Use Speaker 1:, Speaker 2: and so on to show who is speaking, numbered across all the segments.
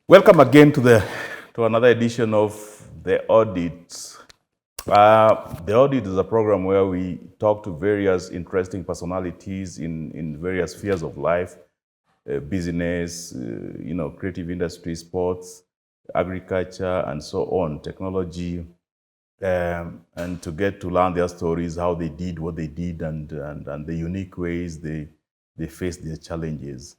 Speaker 1: Welcome again to another edition of the Audit. The Audit is a program where we talk to various interesting personalities in various spheres of life, business, creative industry, sports, agriculture, and so on, technology, and to get to learn their stories, how they did what they did, and the unique ways they faced their challenges.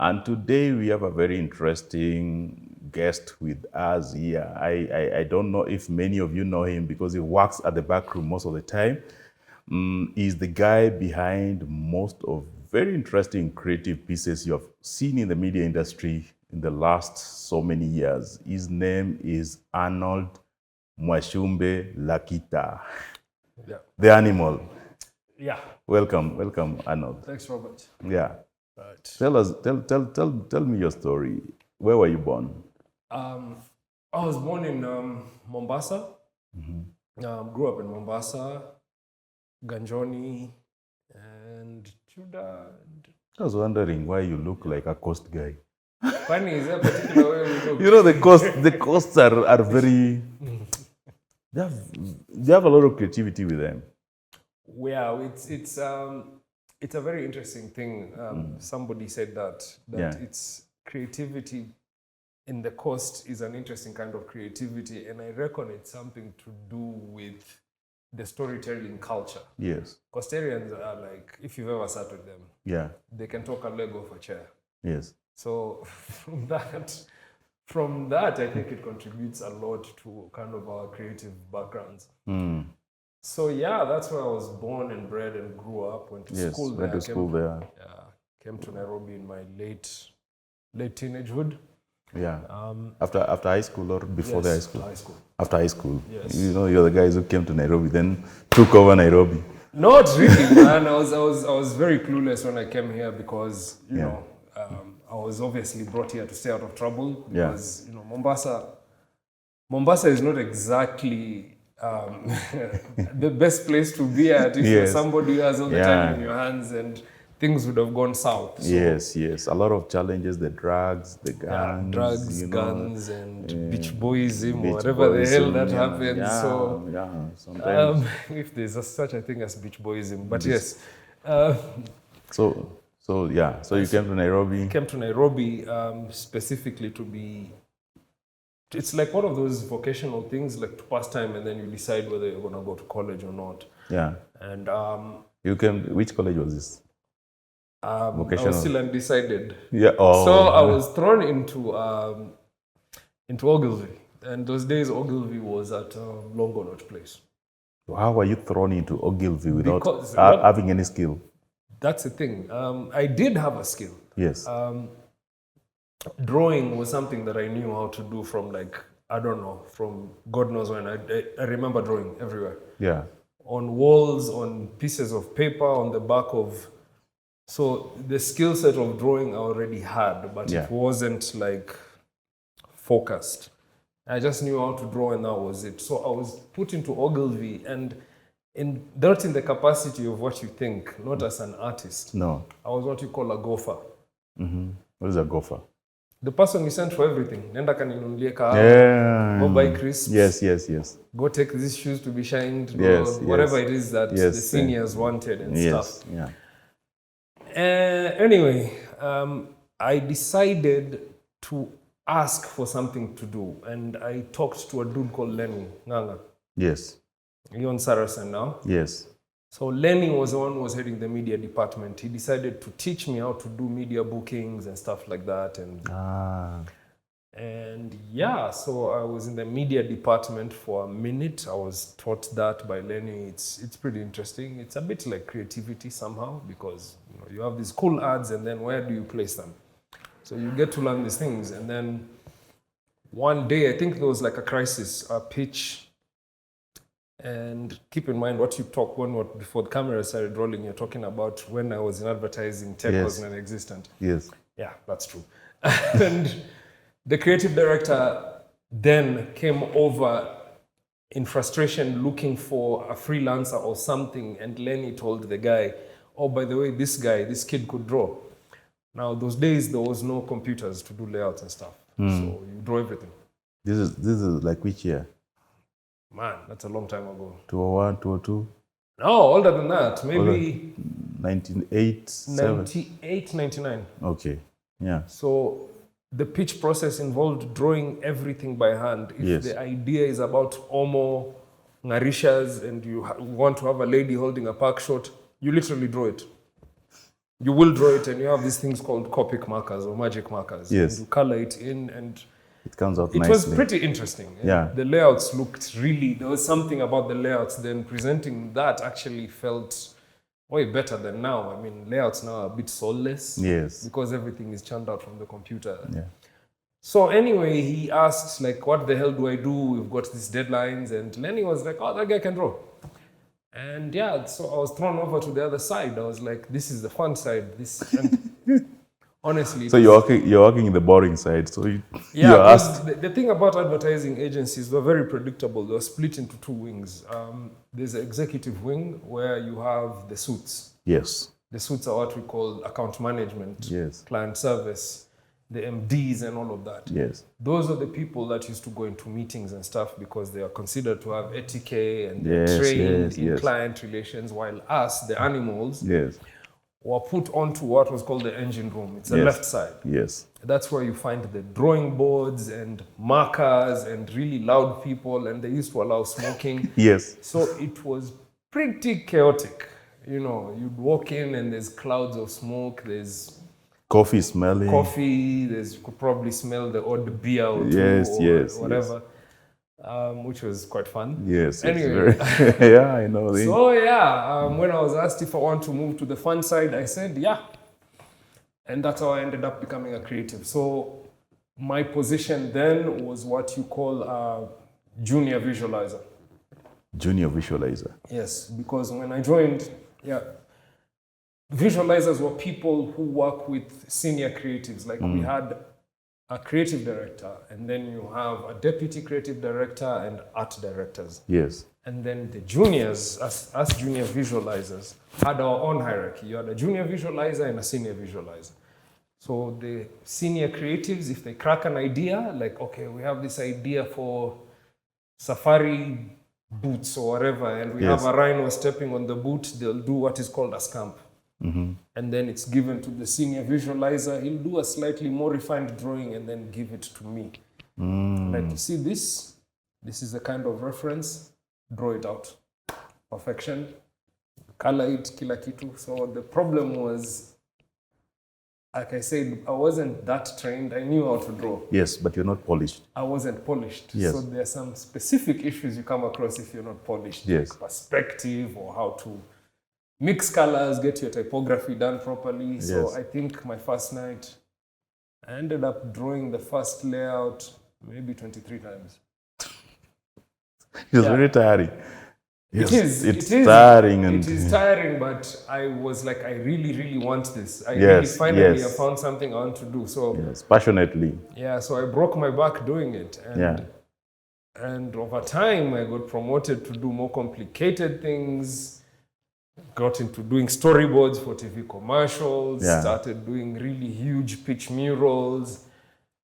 Speaker 1: And today we have a very interesting guest with us here. I don't know if many of you know him because he works at the back room most of the time. He's the guy behind most of very interesting creative pieces you have seen in the media industry in the last so many years. His name is Arnold Mwashumbe Lakita.
Speaker 2: Yeah.
Speaker 1: The animal.
Speaker 2: Yeah.
Speaker 1: Welcome, Arnold.
Speaker 2: Thanks, Robert.
Speaker 1: Yeah.
Speaker 2: Right.
Speaker 1: Tell me your story. Where were you born?
Speaker 2: I was born in Mombasa. Grew up in Mombasa, Ganjoni, and Judah.
Speaker 1: I was wondering why you look like a coast guy.
Speaker 2: Funny, is there a particular way we look?
Speaker 1: You know, the coasts are very. They have a lot of creativity with them.
Speaker 2: Yeah, it's a very interesting thing. Somebody said that
Speaker 1: Yeah.
Speaker 2: it's creativity in the coast is an interesting kind of creativity, and I reckon it's something to do with the storytelling culture.
Speaker 1: Yes.
Speaker 2: Coastarians are like, if you've ever sat with them,
Speaker 1: Yeah.
Speaker 2: they can talk a leg off a chair.
Speaker 1: Yes.
Speaker 2: So from that, I think it contributes a lot to kind of our creative backgrounds. So yeah, that's where I was born and bred and grew up. Went to
Speaker 1: Yes.
Speaker 2: school there.
Speaker 1: Went to school there.
Speaker 2: Yeah, came to Nairobi in my late teenagehood.
Speaker 1: Yeah. After high school or before
Speaker 2: Yes,
Speaker 1: the high school?
Speaker 2: High school.
Speaker 1: After high school.
Speaker 2: Yes.
Speaker 1: You know, you're the guys who came to Nairobi, then took over Nairobi.
Speaker 2: Not really, man. I was very clueless when I came here because you
Speaker 1: Yeah.
Speaker 2: know I was obviously brought here to stay out of trouble
Speaker 1: Yeah.
Speaker 2: because you know Mombasa is not exactly the best place to be at if you're
Speaker 1: Yes.
Speaker 2: somebody who has all the
Speaker 1: Yeah.
Speaker 2: time in your hands, and things would have gone south. So,
Speaker 1: Yes. A lot of challenges, the drugs, the guns.
Speaker 2: drugs,
Speaker 1: you know,
Speaker 2: guns, and beach boyism,
Speaker 1: beach
Speaker 2: or whatever the hell
Speaker 1: boyism,
Speaker 2: that
Speaker 1: yeah,
Speaker 2: happens.
Speaker 1: Yeah,
Speaker 2: So
Speaker 1: yeah, sometimes.
Speaker 2: if there's such a thing as beach boyism, but
Speaker 1: Yes.
Speaker 2: yes.
Speaker 1: So you came to Nairobi.
Speaker 2: Came to Nairobi specifically to be. It's like one of those vocational things, like to pass time, and then you decide whether you're going to go to college or not.
Speaker 1: Yeah.
Speaker 2: And
Speaker 1: You came. Which college was this?
Speaker 2: I
Speaker 1: Vocational.
Speaker 2: was still undecided.
Speaker 1: Yeah. Oh.
Speaker 2: So I was thrown into Ogilvy, and those days Ogilvy was at Longonot Place.
Speaker 1: How were you thrown into Ogilvy without
Speaker 2: Because-
Speaker 1: having any skill?
Speaker 2: That's the thing. I did have a skill.
Speaker 1: Yes.
Speaker 2: Drawing was something that I knew how to do from from God knows when. I remember drawing everywhere.
Speaker 1: Yeah.
Speaker 2: On walls, on pieces of paper, on the back of. So the skill set of drawing I already had, but
Speaker 1: Yeah.
Speaker 2: it wasn't like focused. I just knew how to draw, and that was it. So I was put into Ogilvy, and not in the capacity of what you think, not as an artist.
Speaker 1: No.
Speaker 2: I was what you call a gopher.
Speaker 1: What is a gopher?
Speaker 2: The person you sent for everything. Nenda kaninunulie kahawa,
Speaker 1: Yeah.
Speaker 2: go buy crisps.
Speaker 1: Yes.
Speaker 2: Go take these shoes to be shined.
Speaker 1: Yes,
Speaker 2: whatever
Speaker 1: yes.
Speaker 2: it is that
Speaker 1: Yes,
Speaker 2: the seniors wanted and
Speaker 1: Yes.
Speaker 2: stuff.
Speaker 1: Yeah.
Speaker 2: Anyway, I decided to ask for something to do, and I talked to a dude called Lenny Nganga.
Speaker 1: Yes.
Speaker 2: He's on Saracen now.
Speaker 1: Yes.
Speaker 2: So Lenny was the one who was heading the media department. He decided to teach me how to do media bookings and stuff like that. And yeah, so I was in the media department for a minute. I was taught that by Lenny. It's pretty interesting. It's a bit like creativity somehow because you have these cool ads, and then where do you place them? So you get to learn these things, and then one day I think there was like a crisis, a pitch. And keep in mind what you talk before the camera started rolling. You're talking about when I was in advertising, tech
Speaker 1: Yes.
Speaker 2: was non-existent.
Speaker 1: Yes.
Speaker 2: Yeah, that's true. And the creative director then came over in frustration looking for a freelancer or something, and Lenny told the guy, oh, by the way, this kid could draw. Now, those days, there was no computers to do layouts and stuff. So you draw everything.
Speaker 1: This is like which year?
Speaker 2: Man, that's a long time ago.
Speaker 1: 201, 202?
Speaker 2: No, older than that. Maybe
Speaker 1: 1987?
Speaker 2: 98, 99.
Speaker 1: Okay, yeah.
Speaker 2: So the pitch process involved drawing everything by hand. If the idea is about Omo, Ngarishas, and you want to have a lady holding a park shot, you literally draw it. You will draw it, and you have these things called Copic markers or magic markers.
Speaker 1: Yes.
Speaker 2: And you color it in, and
Speaker 1: it comes out
Speaker 2: it
Speaker 1: nicely.
Speaker 2: was pretty interesting.
Speaker 1: Yeah.
Speaker 2: The layouts looked really, there was something about the layouts then presenting that actually felt way better than now. I mean, layouts now are a bit soulless.
Speaker 1: Yes.
Speaker 2: Because everything is churned out from the computer.
Speaker 1: Yeah.
Speaker 2: So anyway, he asked, like, what the hell do I do? We've got these deadlines. And Lenny was like, oh, that guy can draw. And yeah, so I was thrown over to the other side. I was like, this is the fun side. And honestly.
Speaker 1: So you're working in the boring side. So you're asked.
Speaker 2: The thing about advertising agencies, they're very predictable. They're split into two wings. There's an executive wing where you have the suits.
Speaker 1: Yes.
Speaker 2: The suits are what we call account management, client service, the MDs and all of that.
Speaker 1: Yes.
Speaker 2: Those are the people that used to go into meetings and stuff because they are considered to have etiquette and they're trained in client relations, while us, the animals, were put onto what was called the engine room. It's the left side.
Speaker 1: Yes.
Speaker 2: That's where you find the drawing boards and markers and really loud people, and they used to allow smoking.
Speaker 1: Yes.
Speaker 2: So it was pretty chaotic. You know, you'd walk in and there's clouds of smoke, there's
Speaker 1: coffee smelling.
Speaker 2: You could probably smell the odd beer or two or whatever, which was quite fun.
Speaker 1: Yes.
Speaker 2: Anyway.
Speaker 1: Yeah, I know.
Speaker 2: So when I was asked if I want to move to the fun side, I said, yeah. And that's how I ended up becoming a creative. So my position then was what you call a junior visualizer.
Speaker 1: Junior visualizer.
Speaker 2: Yes, because when I joined, visualizers were people who work with senior creatives. Like we had a creative director, and then you have a deputy creative director and art directors.
Speaker 1: Yes.
Speaker 2: And then the juniors, us junior visualizers, had our own hierarchy. You had a junior visualizer and a senior visualizer. So the senior creatives, if they crack an idea, like, okay, we have this idea for safari boots or whatever, and we have a rhino stepping on the boot, they'll do what is called a scamp. And then it's given to the senior visualizer. He'll do a slightly more refined drawing and then give it to me. Like, you see this? This is the kind of reference. Draw it out. Perfection. Color it, kila kitu. So the problem was, like I said, I wasn't that trained. I knew how to draw.
Speaker 1: Yes, but you're not polished.
Speaker 2: I wasn't polished.
Speaker 1: Yes.
Speaker 2: So there are some specific issues you come across if you're not polished.
Speaker 1: Yes.
Speaker 2: Like perspective or how to mix colors, get your typography done properly. So I think my first night, I ended up drawing the first layout maybe 23 times.
Speaker 1: It was very tiring.
Speaker 2: Yes,
Speaker 1: It's tiring.
Speaker 2: It is tiring, but I was like, I really, really want this. I finally found something I want to do. So
Speaker 1: passionately.
Speaker 2: Yeah, so I broke my back doing it. And over time, I got promoted to do more complicated things. Got into doing storyboards for TV commercials, started doing really huge pitch murals.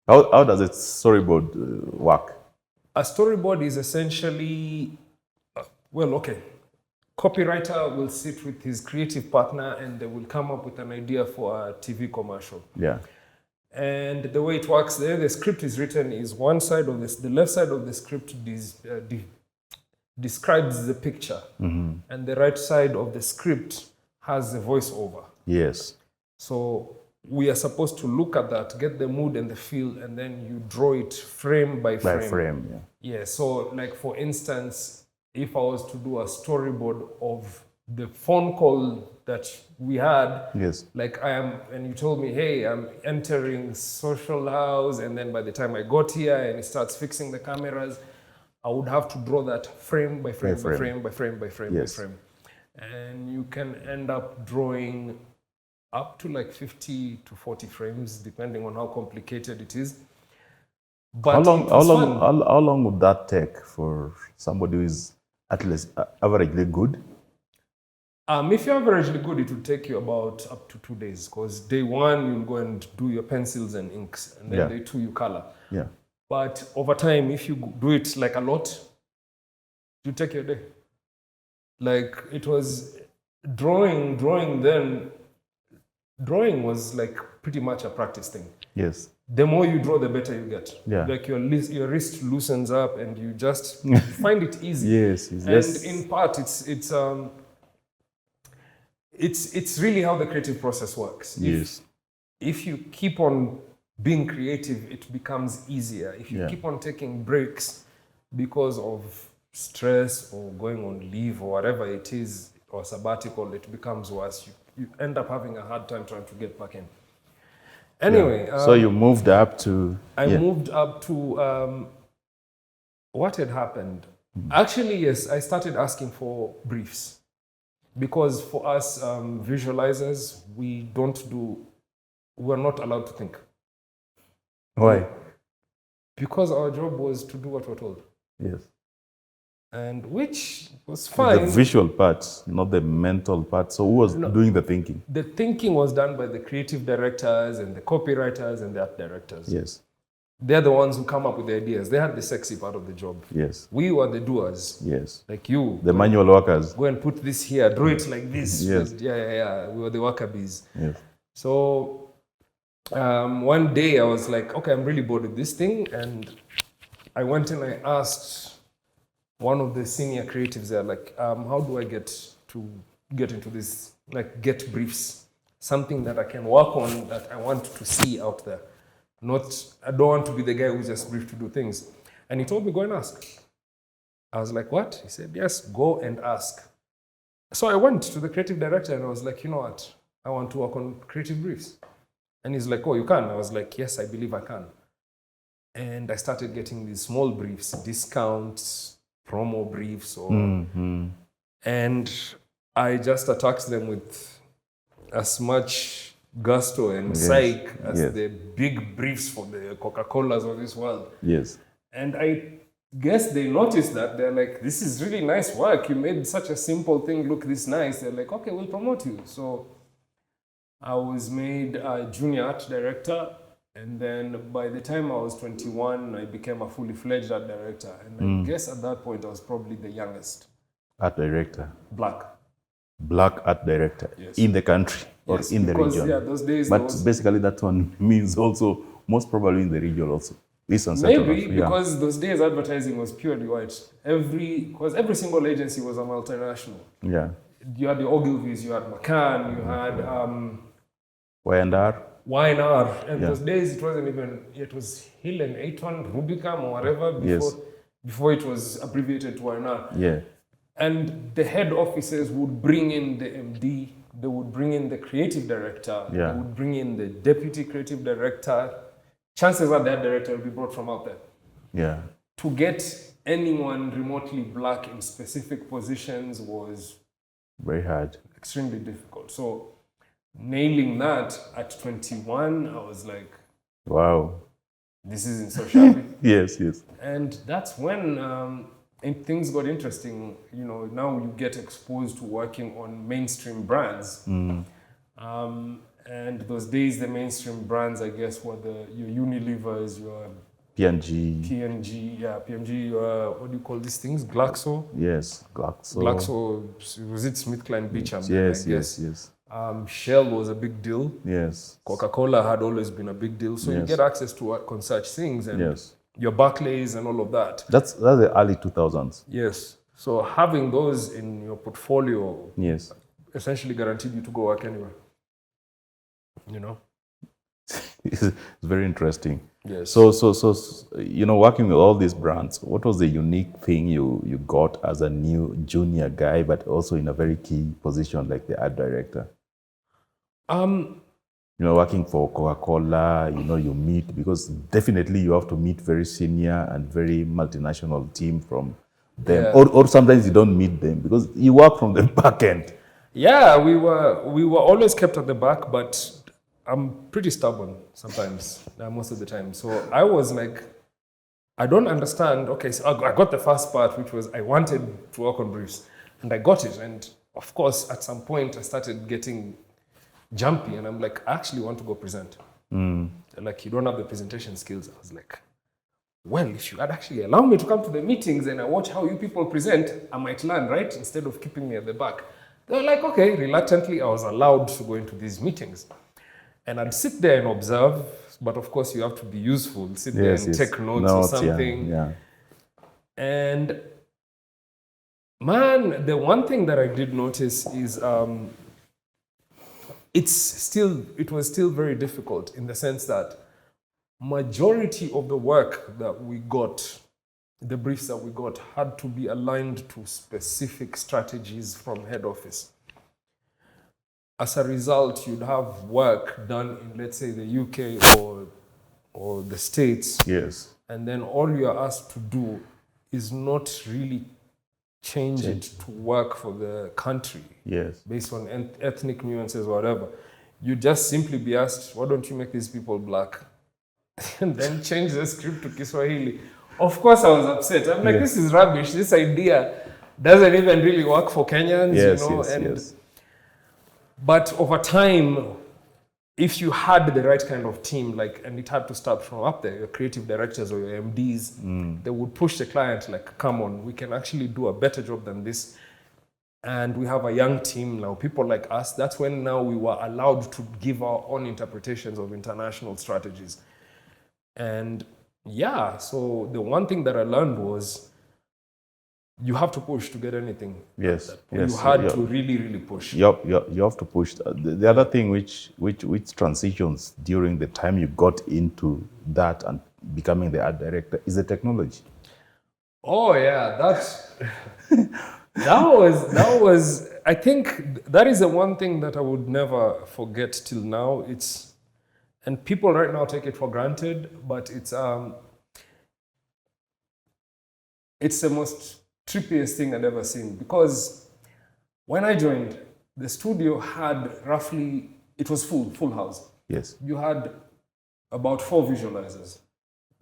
Speaker 1: How does a storyboard work?
Speaker 2: A storyboard is essentially, copywriter will sit with his creative partner and they will come up with an idea for a TV commercial.
Speaker 1: Yeah.
Speaker 2: And the way it works there, the script is written is one side of this, the left side of the script describes the picture, and the right side of the script has the voiceover.
Speaker 1: Yes.
Speaker 2: So we are supposed to look at that, get the mood and the feel, and then you draw it frame by frame.
Speaker 1: By frame,
Speaker 2: yeah. So, like, for instance, if I was to do a storyboard of the phone call that we had, like and you told me, hey, I'm entering social house, and then by the time I got here and it starts fixing the cameras, I would have to draw that frame by frame by frame by frame by frame by frame. And you can end up drawing up to like 50 to 40 frames, depending on how complicated it is. But
Speaker 1: how long would that take for somebody who is at least averagely good?
Speaker 2: If you're averagely good, it will take you about up to 2 days, because day one, you'll go and do your pencils and inks, and then day two, you color.
Speaker 1: Yeah.
Speaker 2: But over time, if you do it like a lot, you take your day. Like it was drawing was like pretty much a practice thing.
Speaker 1: Yes.
Speaker 2: The more you draw, the better you get.
Speaker 1: Yeah.
Speaker 2: Like your wrist loosens up and you just find it easy.
Speaker 1: Yes.
Speaker 2: And in part, it's really how the creative process works.
Speaker 1: Yes.
Speaker 2: If you keep on being creative, it becomes easier. If you keep on taking breaks because of stress or going on leave or whatever it is, or sabbatical, it becomes worse. You end up having a hard time trying to get back in. Anyway.
Speaker 1: So you moved up to...
Speaker 2: I moved up to... what had happened? Actually, yes, I started asking for briefs. Because for us visualizers, we're not allowed to think.
Speaker 1: Why?
Speaker 2: Because our job was to do what we're told.
Speaker 1: Yes.
Speaker 2: And which was fine.
Speaker 1: The visual part, not the mental part. So who was doing the thinking?
Speaker 2: The thinking was done by the creative directors and the copywriters and the art directors.
Speaker 1: Yes.
Speaker 2: They're the ones who come up with the ideas. They had the sexy part of the job.
Speaker 1: Yes.
Speaker 2: We were the doers.
Speaker 1: Yes.
Speaker 2: Like you.
Speaker 1: The manual workers.
Speaker 2: Go and put this here, draw it like this.
Speaker 1: Yes.
Speaker 2: Yeah. We were the worker bees.
Speaker 1: Yes.
Speaker 2: So one day I was like, okay, I'm really bored with this thing. And I went and I asked one of the senior creatives there, like, how do I get into this, like get briefs, something that I can work on that I want to see out there. I don't want to be the guy who's just briefed to do things. And he told me, go and ask. I was like, what? He said, yes, go and ask. So I went to the creative director and I was like, you know what? I want to work on creative briefs. And he's like, oh, you can? I was like, yes, I believe I can. And I started getting these small briefs, discounts, promo briefs. And I just attacked them with as much gusto and psych as the big briefs for the Coca-Colas of this world.
Speaker 1: Yes.
Speaker 2: And I guess they noticed that. They're like, this is really nice work. You made such a simple thing look this nice. They're like, okay, we'll promote you. So I was made a junior art director. And then by the time I was 21, I became a fully fledged art director. And I guess at that point, I was probably the youngest.
Speaker 1: Art director.
Speaker 2: Black
Speaker 1: art director.
Speaker 2: Yes.
Speaker 1: In the country or in the region.
Speaker 2: Yeah, those days.
Speaker 1: But basically that one means also most probably in the region also.
Speaker 2: Maybe because those days advertising was purely white. Because every single agency was a multinational.
Speaker 1: Yeah.
Speaker 2: You had the Ogilvy's, you had McCann, you had
Speaker 1: Y&R.
Speaker 2: And those days it was Hill and Aiton, Rubicam or whatever before it was abbreviated to Y&R.
Speaker 1: Yeah.
Speaker 2: And the head offices would bring in the MD, they would bring in the creative director, they would bring in the deputy creative director. Chances are that director will be brought from out there.
Speaker 1: Yeah.
Speaker 2: To get anyone remotely black in specific positions was
Speaker 1: very hard.
Speaker 2: Extremely difficult. So nailing that at 21, I was like,
Speaker 1: wow.
Speaker 2: This isn't so shabby.
Speaker 1: Yes.
Speaker 2: And that's when things got interesting. You know, now you get exposed to working on mainstream brands. And those days, the mainstream brands, I guess, were your Unilevers, your
Speaker 1: P&G,
Speaker 2: your, what do you call these things? Glaxo?
Speaker 1: Yes, Glaxo.
Speaker 2: Glaxo, was it SmithKline Beecham?
Speaker 1: Yes.
Speaker 2: Shell was a big deal.
Speaker 1: Yes.
Speaker 2: Coca-Cola had always been a big deal. So you get access to work on such things and your Barclays and all of that.
Speaker 1: That's the early 2000s.
Speaker 2: Yes. So having those in your portfolio essentially guaranteed you to go work anywhere. You know?
Speaker 1: It's very interesting.
Speaker 2: Yes.
Speaker 1: So working with all these brands, what was the unique thing you got as a new junior guy, but also in a very key position like the art director? Working for Coca-Cola, you meet, because definitely you have to meet very senior and very multinational team from them. Yeah. Or sometimes you don't meet them because you work from the back end.
Speaker 2: Yeah, we were always kept at the back, but I'm pretty stubborn sometimes, most of the time. So I was like, I don't understand. Okay, so I got the first part, which was I wanted to work on briefs, and I got it. And of course, at some point, I started getting jumpy, and I'm like, I actually want to go present. They're like, you don't have the presentation skills. I was like, well, if you had actually allowed me to come to the meetings and I watch how you people present, I might learn, right? Instead of keeping me at the back. They were like, okay, reluctantly, I was allowed to go into these meetings. And I'd sit there and observe, but of course you have to be useful. Sit there and take notes or something.
Speaker 1: Yeah.
Speaker 2: And man, the one thing that I did notice is it was still very difficult in the sense that majority of the work that we got, the briefs that we got, had to be aligned to specific strategies from head office. As a result, you'd have work done in, let's say, the UK or the States.
Speaker 1: Yes.
Speaker 2: And then all you're asked to do is not really change it to work for the country.
Speaker 1: Yes.
Speaker 2: Based on ethnic nuances or whatever. You just simply be asked, why don't you make these people black? And then change the script to Kiswahili. Of course, I was upset. I'm like, this is rubbish. This idea doesn't even really work for Kenyans, you know. But over time, if you had the right kind of team, and it had to start from up there, your creative directors or your MDs, they would push the client, like, come on, we can actually do a better job than this. And we have a young team now, people like us. That's when now we were allowed to give our own interpretations of international strategies. And so the one thing that I learned was you have to push to get anything.
Speaker 1: Yes.
Speaker 2: You had to really, really push.
Speaker 1: You have to push. The other thing which transitions during the time you got into that and becoming the art director is the technology.
Speaker 2: Oh yeah, that was I think that is the one thing that I would never forget till now. And people right now take it for granted, but it's the most trippiest thing I'd ever seen, because when I joined, the studio had roughly, it was full house.
Speaker 1: Yes.
Speaker 2: You had about 4 visualizers.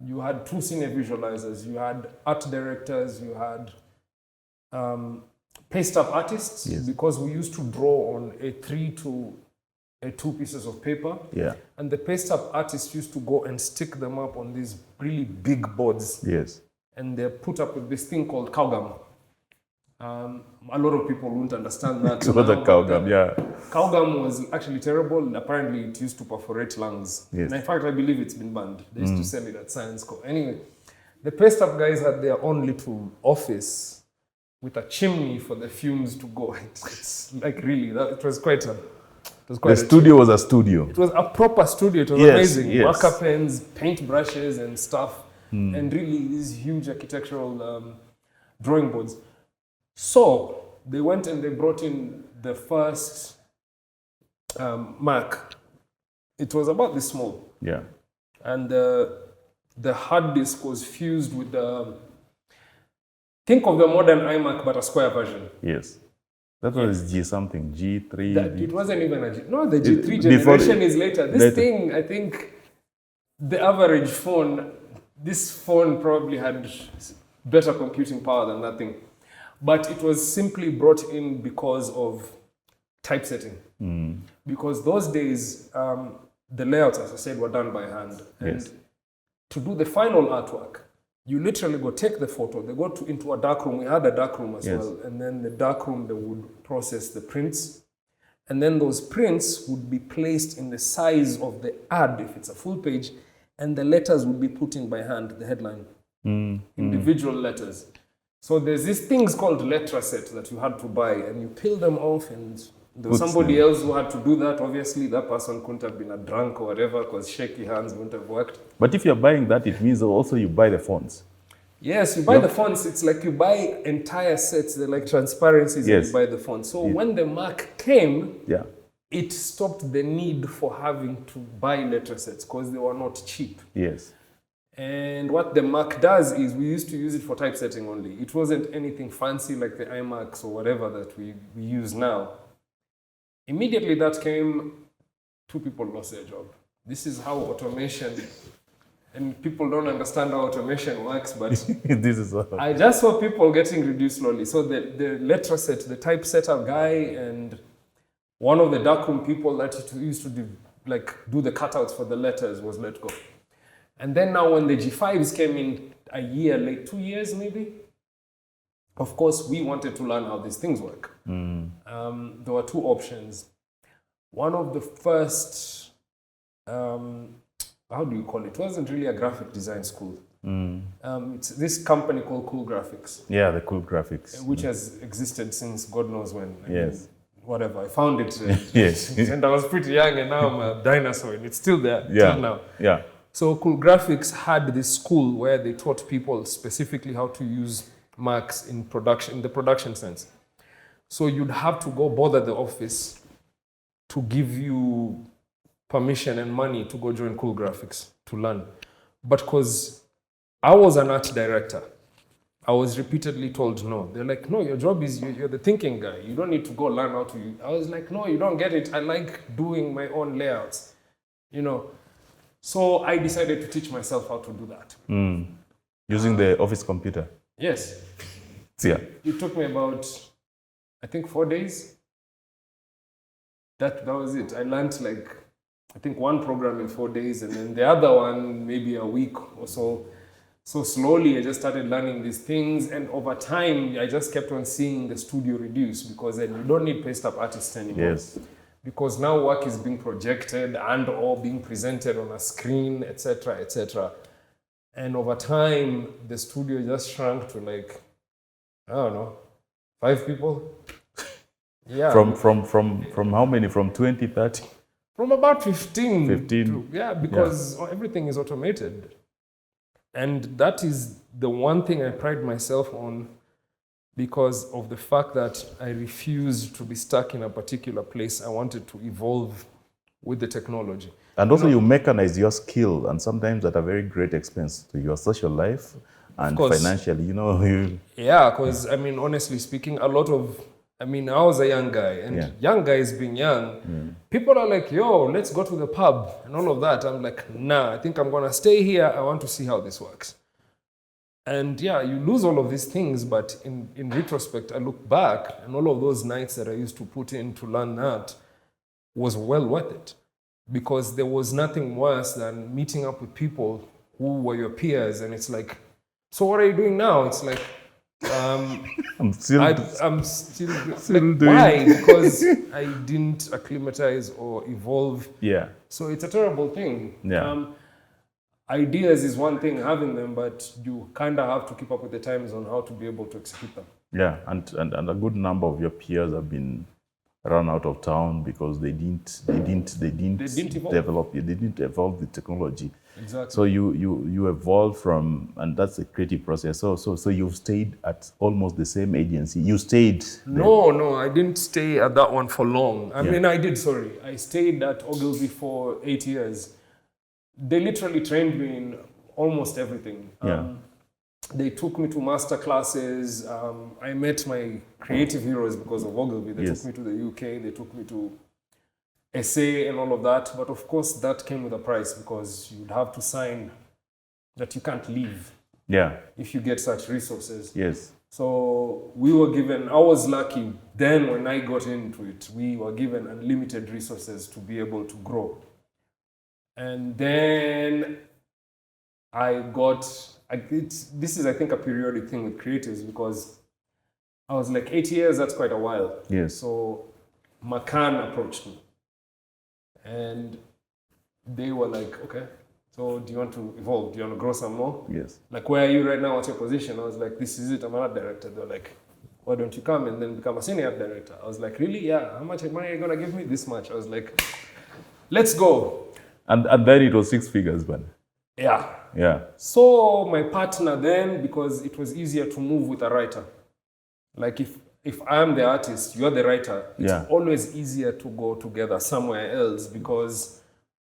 Speaker 2: You had 2 senior visualizers. You had art directors. You had paste up artists, because we used to draw on a 3 to a 2 pieces of paper.
Speaker 1: Yeah.
Speaker 2: And the paste up artists used to go and stick them up on these really big boards.
Speaker 1: Yes.
Speaker 2: And they're put up with this thing called cowgum. A lot of people won't understand that.
Speaker 1: What a cowgum,
Speaker 2: Cowgum was actually terrible. Apparently, it used to perforate lungs.
Speaker 1: Yes.
Speaker 2: And in fact, I believe it's been banned. They used to sell it at Science Co. Anyway, the paste up guys had their own little office with a chimney for the fumes to go. It's like really, it was quite a...
Speaker 1: The studio was a studio.
Speaker 2: It was a proper studio. It was amazing. Marker pens, paint brushes and stuff. And really these huge architectural drawing boards. So they went and they brought in the first Mac. It was about this small.
Speaker 1: Yeah.
Speaker 2: And the hard disk was fused with think of the modern iMac, but a square version.
Speaker 1: Yes. That was G something, G3.
Speaker 2: It wasn't even a G. No, the G3 generation is later. This thing, I think, the average phone, this phone probably had better computing power than that thing. But it was simply brought in because of typesetting. Because those days, the layouts, as I said, were done by hand. And to do the final artwork, you literally go take the photo, they go into a dark room. We had a dark room as well. And then the dark room, they would process the prints. And then those prints would be placed in the size of the ad, if it's a full page, and the letters would be put in by hand, the headline, individual letters. So there's these things called letter sets that you had to buy, and you peel them off, and there was somebody else who had to do that. Obviously, that person couldn't have been a drunk or whatever, because shaky hands wouldn't have worked.
Speaker 1: But if you're buying that, it means also you buy the fonts.
Speaker 2: Yes, you buy the fonts. It's like you buy entire sets. They're like transparencies, and you buy the fonts. So when the Mac came, it stopped the need for having to buy letter sets, because they were not cheap.
Speaker 1: Yes.
Speaker 2: And what the Mac does is we used to use it for typesetting only. It wasn't anything fancy like the iMacs or whatever that we use now. Immediately that came, 2 people lost their job. This is how automation and people don't understand how automation works, but
Speaker 1: This is all.
Speaker 2: I just saw people getting reduced slowly. So the letter set, the typesetter guy, and one of the darkroom people that used to do the cutouts for the letters was let go. And then now when the G5s came in a year late, 2 years maybe, of course, we wanted to learn how these things work. There were two options. One of the first, how do you call it? It wasn't really a graphic design school. It's this company called Cool Graphics.
Speaker 1: Yeah, the Cool Graphics.
Speaker 2: Which has existed since God knows when.
Speaker 1: Yes.
Speaker 2: Whatever, I found it.
Speaker 1: Yes.
Speaker 2: And I was pretty young, and now I'm a dinosaur, and it's still there till now.
Speaker 1: Yeah.
Speaker 2: So Cool Graphics had this school where they taught people specifically how to use Macs in production, in the production sense. So you'd have to go bother the office to give you permission and money to go join Cool Graphics to learn. But because I was an art director, I was repeatedly told no. They're like, no, your job is you're the thinking guy. You don't need to go learn how to use. I was like, no, you don't get it. I like doing my own layouts, you know. So I decided to teach myself how to do that.
Speaker 1: Using the office computer.
Speaker 2: Yes.
Speaker 1: Yeah.
Speaker 2: It took me about, I think, 4 days. That was it. I learned I think one program in 4 days, and then the other one maybe a week or so. So slowly I just started learning these things, and over time I just kept on seeing the studio reduce, because then you don't need paste up artists anymore.
Speaker 1: Yes.
Speaker 2: Because now work is being projected and or being presented on a screen, etc., etc. And over time, the studio just shrunk to I don't know, 5 people. Yeah.
Speaker 1: From how many? From 20, 30?
Speaker 2: From about 15.
Speaker 1: 15.
Speaker 2: Because everything is automated. And that is the one thing I pride myself on, because of the fact that I refused to be stuck in a particular place. I wanted to evolve with the technology.
Speaker 1: And also you mechanize your skill, and sometimes at a very great expense to your social life and financially,
Speaker 2: Yeah, because honestly speaking, I was a young guy, and young guys being young, people are like, yo, let's go to the pub and all of that. I'm like, nah, I think I'm gonna stay here. I want to see how this works. And yeah, you lose all of these things, but in retrospect, I look back, and all of those nights that I used to put in to learn that was well worth it, because there was nothing worse than meeting up with people who were your peers, and it's like, so what are you doing now? It's like, I'm still doing. Why? Because I didn't acclimatize or evolve.
Speaker 1: Yeah.
Speaker 2: So it's a terrible thing.
Speaker 1: Yeah.
Speaker 2: Ideas is one thing, having them, but you kind of have to keep up with the times on how to be able to execute them.
Speaker 1: Yeah, and a good number of your peers have been run out of town because they didn't evolve the technology.
Speaker 2: Exactly.
Speaker 1: So you evolved from, and that's a creative process. So you've stayed at almost the same agency. You stayed there.
Speaker 2: No, I didn't stay at that one for long. I stayed at Ogilvy for 8 years. They literally trained me in almost everything. They took me to master classes. I met my creative heroes because of Ogilvy. They took me to the UK. They took me to SA and all of that. But of course, that came with a price, because you'd have to sign that you can't leave if you get such resources.
Speaker 1: Yes.
Speaker 2: So we were given, I was lucky then when I got into it, we were given unlimited resources to be able to grow. And then this is, I think, a periodic thing with creatives, because I was like, 8 years, that's quite a while.
Speaker 1: Yes.
Speaker 2: So McCann approached me, and they were like, okay, so do you want to evolve? Do you want to grow some more?
Speaker 1: Yes.
Speaker 2: Like, where are you right now? What's your position? I was like, this is it, I'm an art director. They're like, why don't you come and then become a senior art director? I was like, really? Yeah. How much money are you going to give me? This much. I was like, let's go. And
Speaker 1: then it was 6 figures, man.
Speaker 2: Yeah.
Speaker 1: Yeah.
Speaker 2: So my partner then, because it was easier to move with a writer. Like if I'm the artist, you're the writer, it's always easier to go together somewhere else, because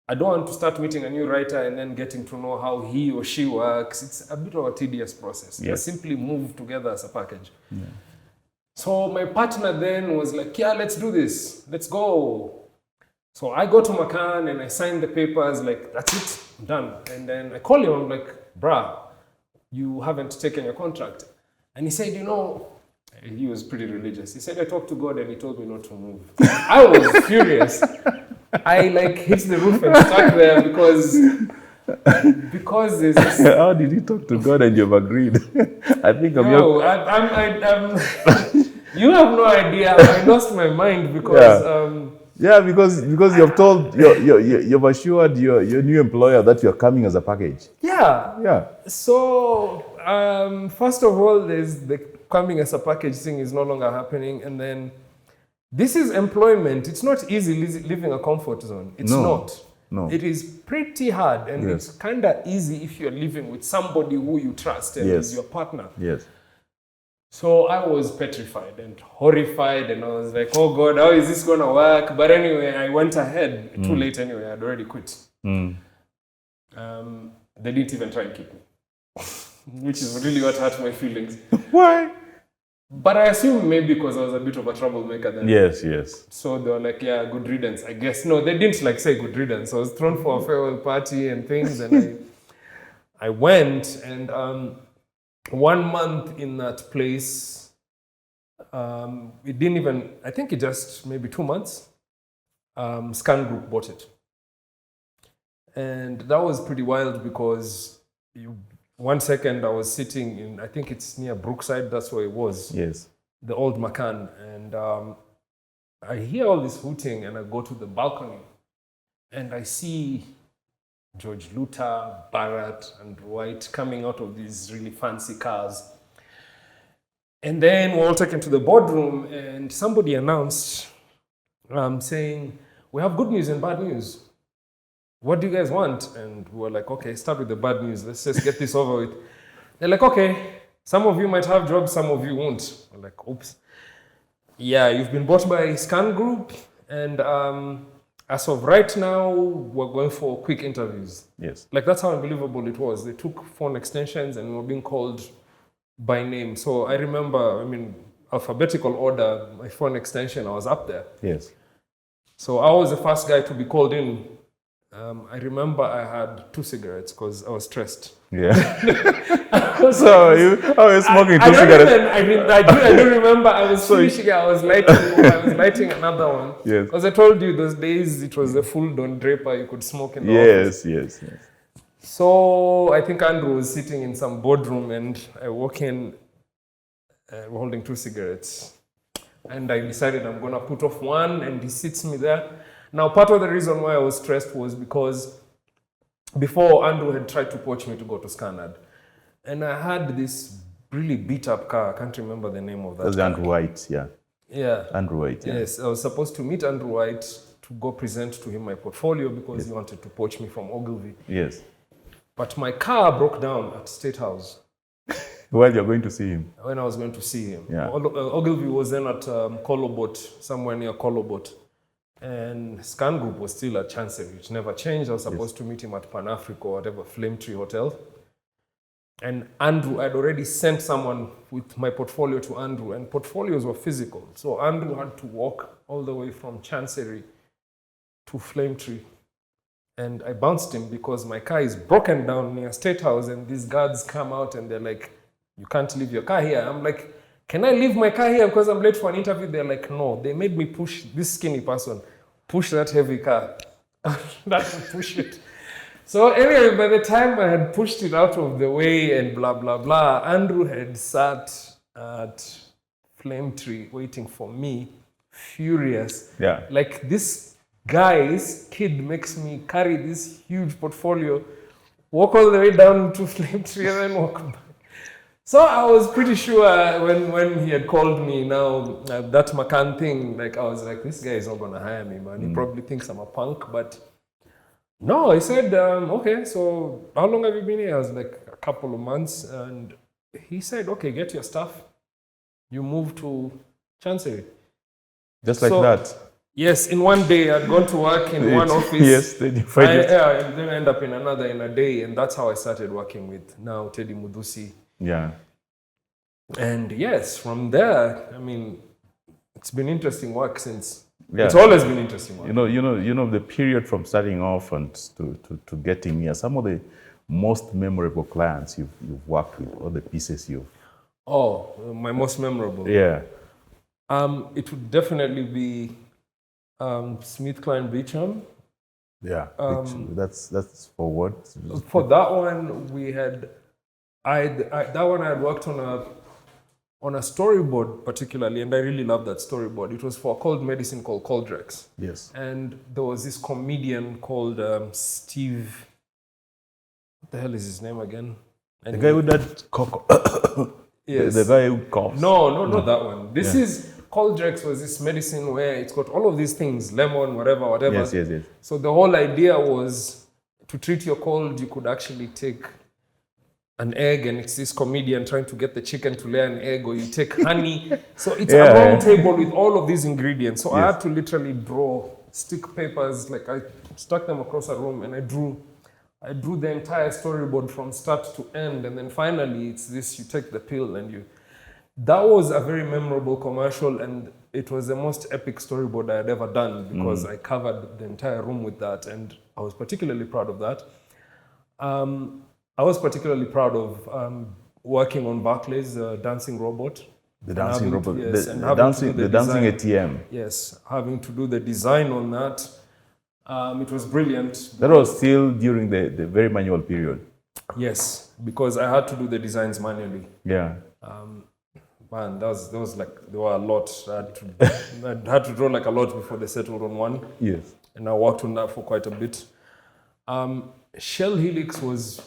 Speaker 2: I don't want to start meeting a new writer and then getting to know how he or she works. It's a bit of a tedious process. Just simply move together as a package. Yeah. So my partner then was like, yeah, let's do this. Let's go. So I go to Macan and I sign the papers, like, that's it, I'm done. And then I call him, I'm like, bruh, you haven't taken your contract. And he said, he was pretty religious. He said, I talked to God and he told me not to move. I was furious. I hit the roof and stuck there because there's this...
Speaker 1: How did you talk to God and you've agreed? I think I'm
Speaker 2: you have no idea. I lost my mind because...
Speaker 1: because you've told, you've assured your new employer that you're coming as a package.
Speaker 2: Yeah. So, first of all, there's the coming as a package thing is no longer happening. And then this is employment. It's not easy living a comfort zone. It's not.
Speaker 1: No.
Speaker 2: It is pretty hard. And it's kind of easy if you're living with somebody who you trust and is your partner.
Speaker 1: Yes.
Speaker 2: So I was petrified and horrified, and I was like, oh God, how is this going to work? But anyway, I went ahead. Too late anyway, I'd already quit. They didn't even try and keep me, which is really what hurt my feelings.
Speaker 1: Why?
Speaker 2: But I assume maybe because I was a bit of a troublemaker then.
Speaker 1: Yes.
Speaker 2: So they were like, yeah, good riddance. I guess, no, they didn't say good riddance. I was thrown for a farewell party and things, and I went, and 1 month in that place, it didn't even, I think it just maybe 2 months, ScanGroup bought it. And that was pretty wild because 1 second I was sitting in, I think it's near Brookside, that's where it was.
Speaker 1: Yes.
Speaker 2: The old Macan. And I hear all this hooting and I go to the balcony and I see George Luther, Barrett, and White coming out of these really fancy cars. And then we're all taken to the boardroom and somebody announced saying, we have good news and bad news. What do you guys want? And we're like, okay, start with the bad news. Let's just get this over with. They're like, okay, some of you might have jobs, some of you won't. We're like, oops. Yeah, you've been bought by ScanGroup, and as of right now, we're going for quick interviews.
Speaker 1: Yes.
Speaker 2: That's how unbelievable it was. They took phone extensions and we were being called by name. So I remember, alphabetical order, my phone extension, I was up there.
Speaker 1: Yes.
Speaker 2: So I was the first guy to be called in. I remember I had 2 cigarettes because I was stressed.
Speaker 1: Yeah. So you were smoking 2 cigarettes?
Speaker 2: I do remember I was finishing it. I was lighting another one.
Speaker 1: Yes.
Speaker 2: Because I told you those days it was the full Don Draper, you could smoke in the office.
Speaker 1: Yes.
Speaker 2: So I think Andrew was sitting in some boardroom and I walk in holding 2 cigarettes. And I decided I'm going to put off one and he sits me there. Now, part of the reason why I was stressed was because before Andrew had tried to poach me to go to Scanad. And I had this really beat up car. I can't remember the name of that.
Speaker 1: That's Andrew White, yeah.
Speaker 2: Yeah.
Speaker 1: Andrew White, yeah.
Speaker 2: Yes, I was supposed to meet Andrew White to go present to him my portfolio because he wanted to poach me from Ogilvy.
Speaker 1: Yes.
Speaker 2: But my car broke down at State House.
Speaker 1: While you're going to see him?
Speaker 2: When I was going to see him.
Speaker 1: Yeah.
Speaker 2: Ogilvy was then at Colobot, somewhere near Colobot. And ScanGroup was still at Chancery, which never changed. I was supposed to meet him at Pan Africa or whatever, Flame Tree Hotel. And Andrew, I'd already sent someone with my portfolio to Andrew, and portfolios were physical. So Andrew had to walk all the way from Chancery to Flame Tree. And I bounced him because my car is broken down near State House, and these guards come out and they're like, you can't leave your car here. I'm like, can I leave my car here because I'm late for an interview? They're like, no. They made me push this skinny person, push that heavy car. Push it. So anyway, by the time I had pushed it out of the way and blah, blah, blah, Andrew had sat at Flame Tree waiting for me, furious.
Speaker 1: Yeah.
Speaker 2: Like this guy's kid makes me carry this huge portfolio, walk all the way down to Flame Tree and then walk back. So I was pretty sure when he had called me now, that Macan thing, like I was like, this guy is not going to hire me, man. He probably thinks I'm a punk, but no, he said, okay, so how long have you been here? I was like, a couple of months. And he said, okay, get your stuff. You move to Chancery.
Speaker 1: Just like that?
Speaker 2: Yes, in one day I'd gone to work in one office.
Speaker 1: Yes, then you find it.
Speaker 2: And then I end up in another in a day. And that's how I started working with now Teddy Mudusi.
Speaker 1: Yeah.
Speaker 2: And yes, from there, I mean, it's been interesting work since.
Speaker 1: Yeah.
Speaker 2: It's always been interesting. Man.
Speaker 1: You know the period from starting off and to getting here. Some of the most memorable clients you've worked with, or the pieces you've.
Speaker 2: Oh, my most memorable.
Speaker 1: Yeah.
Speaker 2: It would definitely be Smith Klein Beecham.
Speaker 1: Yeah. That's for what?
Speaker 2: For that one, we had, that one I had worked on a storyboard particularly, and I really loved that storyboard. It was for a cold medicine called Coldrex.
Speaker 1: Yes.
Speaker 2: And there was this comedian called Steve. What the hell is his name again?
Speaker 1: The guy with that cock.
Speaker 2: Yes.
Speaker 1: The guy who coughs.
Speaker 2: No, not that one. This is Coldrex was this medicine where it's got all of these things, lemon, whatever.
Speaker 1: Yes.
Speaker 2: So the whole idea was to treat your cold, you could actually take an egg, and it's this comedian trying to get the chicken to lay an egg, or you take honey. So it's a round table with all of these ingredients. So I had to literally draw stick papers, like I stuck them across a room, and I drew the entire storyboard from start to end. And then finally it's this, you take the pill and that was a very memorable commercial, and it was the most epic storyboard I had ever done, because I covered the entire room with that, and I was particularly proud of that. I was particularly proud of working on Barclays dancing robot.
Speaker 1: The dancing robot.
Speaker 2: Yes,
Speaker 1: the dancing ATM.
Speaker 2: Yes, having to do the design on that. It was brilliant.
Speaker 1: That was still during the very manual period.
Speaker 2: Yes, because I had to do the designs manually.
Speaker 1: Yeah.
Speaker 2: Man, there was like, there were a lot. I had to draw like a lot before they settled on one.
Speaker 1: Yes.
Speaker 2: And I worked on that for quite a bit. Shell Helix was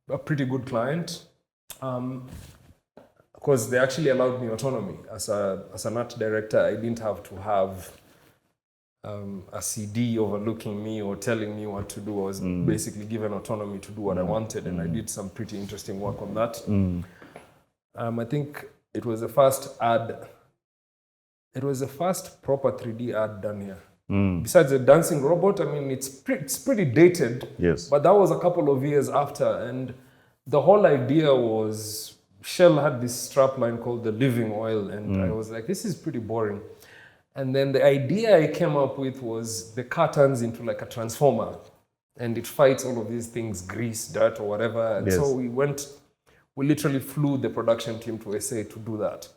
Speaker 2: a pretty good client, because they actually allowed me autonomy. As an art director, I didn't have to have a CD overlooking me or telling me what to do. I was basically given autonomy to do what I wanted, and I did some pretty interesting work on that. I think it was the first ad. It was the first proper 3D ad done here. Besides the dancing robot, I mean, it's pretty dated.
Speaker 1: Yes.
Speaker 2: But that was a couple of years after, and the whole idea was Shell had this strapline called the living oil, and I was like, this is pretty boring. And then the idea I came up with was the car turns into like a transformer, and it fights all of these things, grease, dirt, or whatever. And so we literally flew the production team to SA to do that.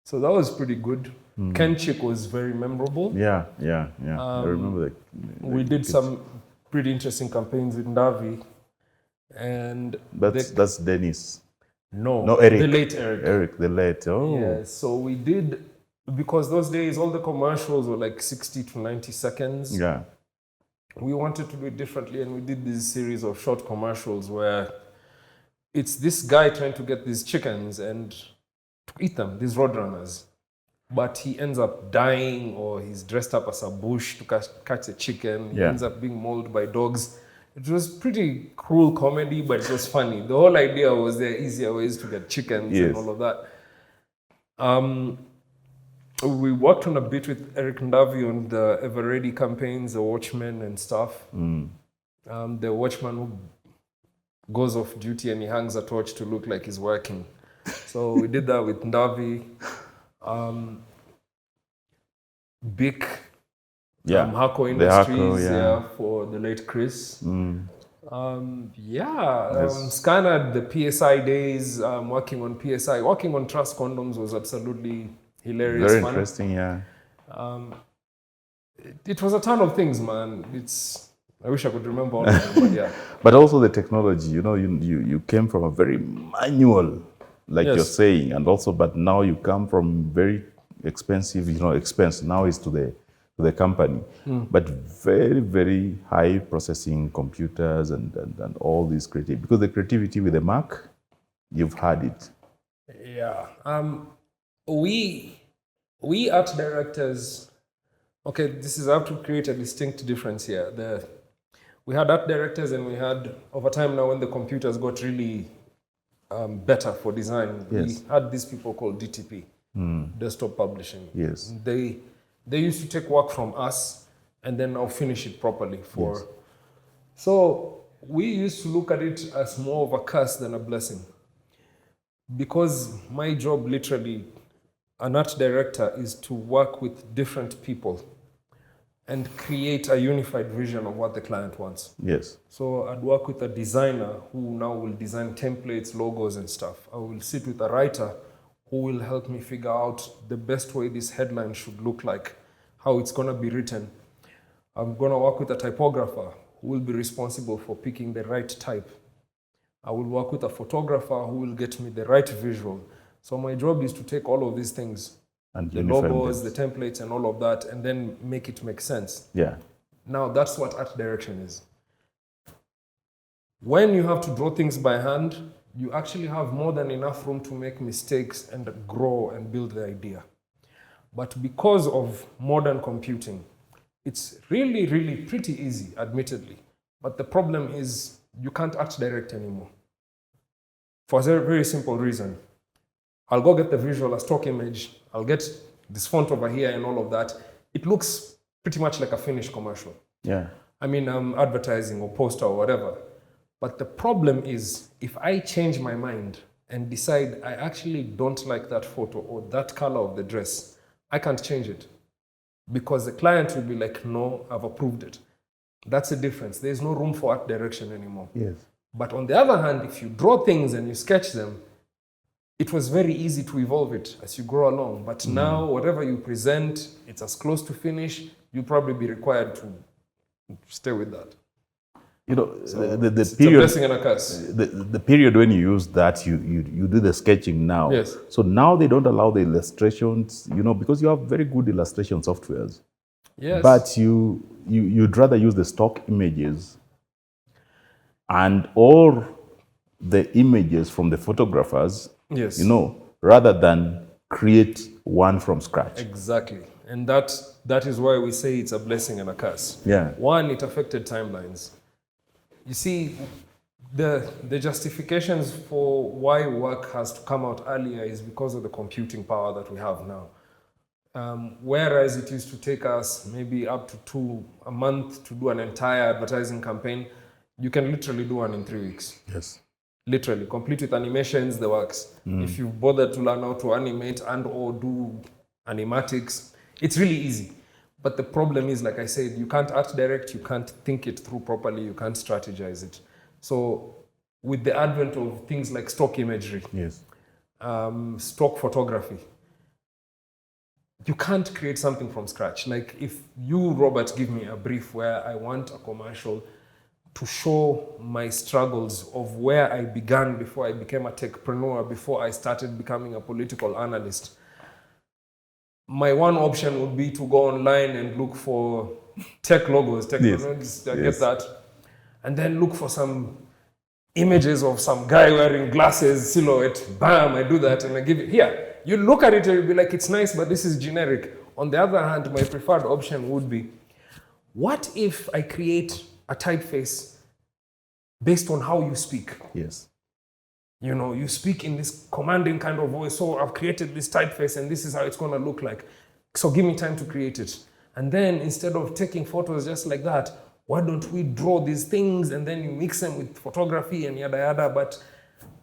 Speaker 2: So that was pretty good. Kenchik was very memorable.
Speaker 1: Yeah. I remember that.
Speaker 2: We did some pretty interesting campaigns with Ndavi. And
Speaker 1: that's Dennis.
Speaker 2: No,
Speaker 1: Eric.
Speaker 2: The late Eric.
Speaker 1: Eric, the late. Oh.
Speaker 2: Yeah, so we did, because those days all the commercials were like 60 to 90 seconds.
Speaker 1: Yeah.
Speaker 2: We wanted to do it differently, and we did this series of short commercials where it's this guy trying to get these chickens and to eat them, these roadrunners. But he ends up dying, or he's dressed up as a bush to catch a chicken. He ends up being mauled by dogs. It was pretty cruel comedy, but it was funny. The whole idea was there are easier ways to get chickens and all of that. We worked on a bit with Eric Ndavi on the Ever Ready campaigns, the Watchmen and stuff. The Watchman who goes off duty and he hangs a torch to look like he's working. So we did that with Ndavi. Bic, Hako Industries, for the late Chris. Scanner, the PSI days, working on PSI, working on Trust Condoms was absolutely hilarious.
Speaker 1: Very interesting, yeah.
Speaker 2: It was a ton of things, man. I wish I could remember all of them, but yeah.
Speaker 1: But also the technology, you came from a very manual, like you're saying, and also, but now you come from very expensive, expense now is to the company, but very, very high processing computers and all this creativity, because the creativity with the Mac, you've had it.
Speaker 2: Yeah. We art directors, okay, I have to create a distinct difference here. We had art directors, and we had, over time now when the computers got really better for design, we had these people called DTP, desktop publishing.
Speaker 1: Yes.
Speaker 2: They used to take work from us and then now finish it properly So we used to look at it as more of a curse than a blessing. Because my job, literally, an art director, is to work with different people and create a unified vision of what the client wants.
Speaker 1: Yes.
Speaker 2: So I'd work with a designer who now will design templates, logos and stuff. I will sit with a writer who will help me figure out the best way this headline should look like, how it's going to be written. I'm going to work with a typographer who will be responsible for picking the right type. I will work with a photographer who will get me the right visual. So my job is to take all of these things,
Speaker 1: And
Speaker 2: the logos, the templates and all of that, and then make it make sense.
Speaker 1: Yeah.
Speaker 2: Now that's what art direction is. When you have to draw things by hand, you actually have more than enough room to make mistakes and grow and build the idea. But because of modern computing, it's really, really pretty easy, admittedly. But the problem is you can't art direct anymore. For a very, very simple reason. I'll go get the visual, a stock image, I'll get this font over here and all of that. It looks pretty much like a finished commercial.
Speaker 1: Yeah.
Speaker 2: I mean, advertising or poster or whatever. But the problem is, if I change my mind and decide I actually don't like that photo or that color of the dress, I can't change it. Because the client will be like, no, I've approved it. That's the difference. There's no room for art direction anymore.
Speaker 1: Yes.
Speaker 2: But on the other hand, if you draw things and you sketch them, it was very easy to evolve it as you grow along. But now, whatever you present, it's as close to finish, you'll probably be required to stay with that.
Speaker 1: You know,
Speaker 2: So
Speaker 1: the
Speaker 2: it's
Speaker 1: period,
Speaker 2: a blessing and a curse.
Speaker 1: the period when you use that, you do the sketching now.
Speaker 2: Yes.
Speaker 1: So now they don't allow the illustrations, you know, because you have very good illustration softwares.
Speaker 2: Yes.
Speaker 1: But you'd rather use the stock images and all the images from the photographers,
Speaker 2: Yes.
Speaker 1: you know, rather than create one from scratch.
Speaker 2: Exactly. And that is why we say it's a blessing and a curse.
Speaker 1: Yeah.
Speaker 2: One, it affected timelines. You see, the justifications for why work has to come out earlier is because of the computing power that we have now. Whereas it used to take us maybe up to a month to do an entire advertising campaign, you can literally do one in 3 weeks.
Speaker 1: Yes.
Speaker 2: Literally, complete with animations, the works. If you've bothered to learn how to animate and or do animatics, it's really easy. But the problem is, like I said, you can't art direct, you can't think it through properly, you can't strategize it. So with the advent of things like stock imagery,
Speaker 1: Yes.
Speaker 2: stock photography, you can't create something from scratch. Like if you, Robert, give me a brief where I want a commercial to show my struggles of where I began before I became a techpreneur, before I started becoming a political analyst, my one option would be to go online and look for tech logos, technologies, I get that, and then look for some images of some guy wearing glasses, silhouette, bam, I do that, and I give it, here. You look at it and you'll be like, it's nice, but this is generic. On the other hand, my preferred option would be, what if I create a typeface based on how you speak?
Speaker 1: Yes.
Speaker 2: You know, you speak in this commanding kind of voice, so I've created this typeface and this is how it's going to look like. So give me time to create it. And then instead of taking photos just like that, why don't we draw these things and then you mix them with photography and yada yada, but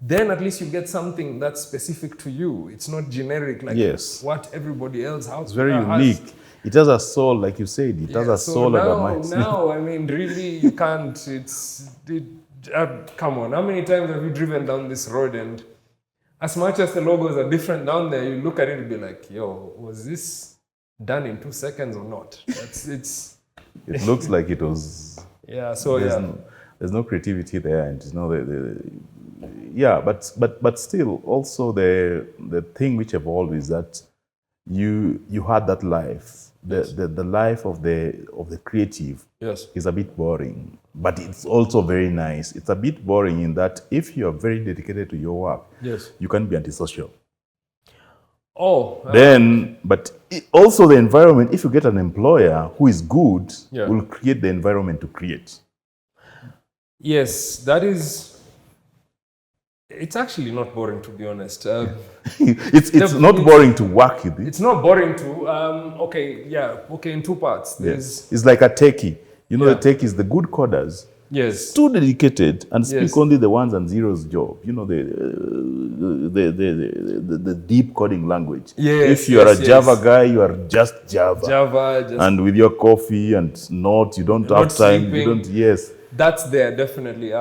Speaker 2: then at least you get something that's specific to you. It's not generic like what everybody else has.
Speaker 1: It's very unique. It has a soul, like you said. It has a soul and a mind.
Speaker 2: Now, I mean, really, you can't. Come on. How many times have you driven down this road and as much as the logos are different down there, you look at it and be like, yo, was this done in 2 seconds or not?
Speaker 1: It looks like it was.
Speaker 2: Yeah, so
Speaker 1: there's no creativity there, and you know but still, also the thing which evolved is that you had that life. The life of the creative is a bit boring, but it's also very nice. It's a bit boring in that if you are very dedicated to your work, you can be antisocial. But also the environment, if you get an employer who is good, will create the environment to create.
Speaker 2: Yes, that is. It's actually not boring, to be honest.
Speaker 1: It's not boring to work with it.
Speaker 2: It's not boring to. In 2 parts.
Speaker 1: It's like a techie. You know, the techie is the good coders.
Speaker 2: Yes.
Speaker 1: Too dedicated and speak
Speaker 2: Yes.
Speaker 1: only the ones and zeros job. You know, the deep coding language.
Speaker 2: Yes,
Speaker 1: If you are
Speaker 2: yes,
Speaker 1: a Java
Speaker 2: yes.
Speaker 1: guy, you are just Java.
Speaker 2: Java, just
Speaker 1: And with your coffee and notes, you don't
Speaker 2: not
Speaker 1: have time.
Speaker 2: sleeping.
Speaker 1: You don't. Yes.
Speaker 2: That's there, definitely. We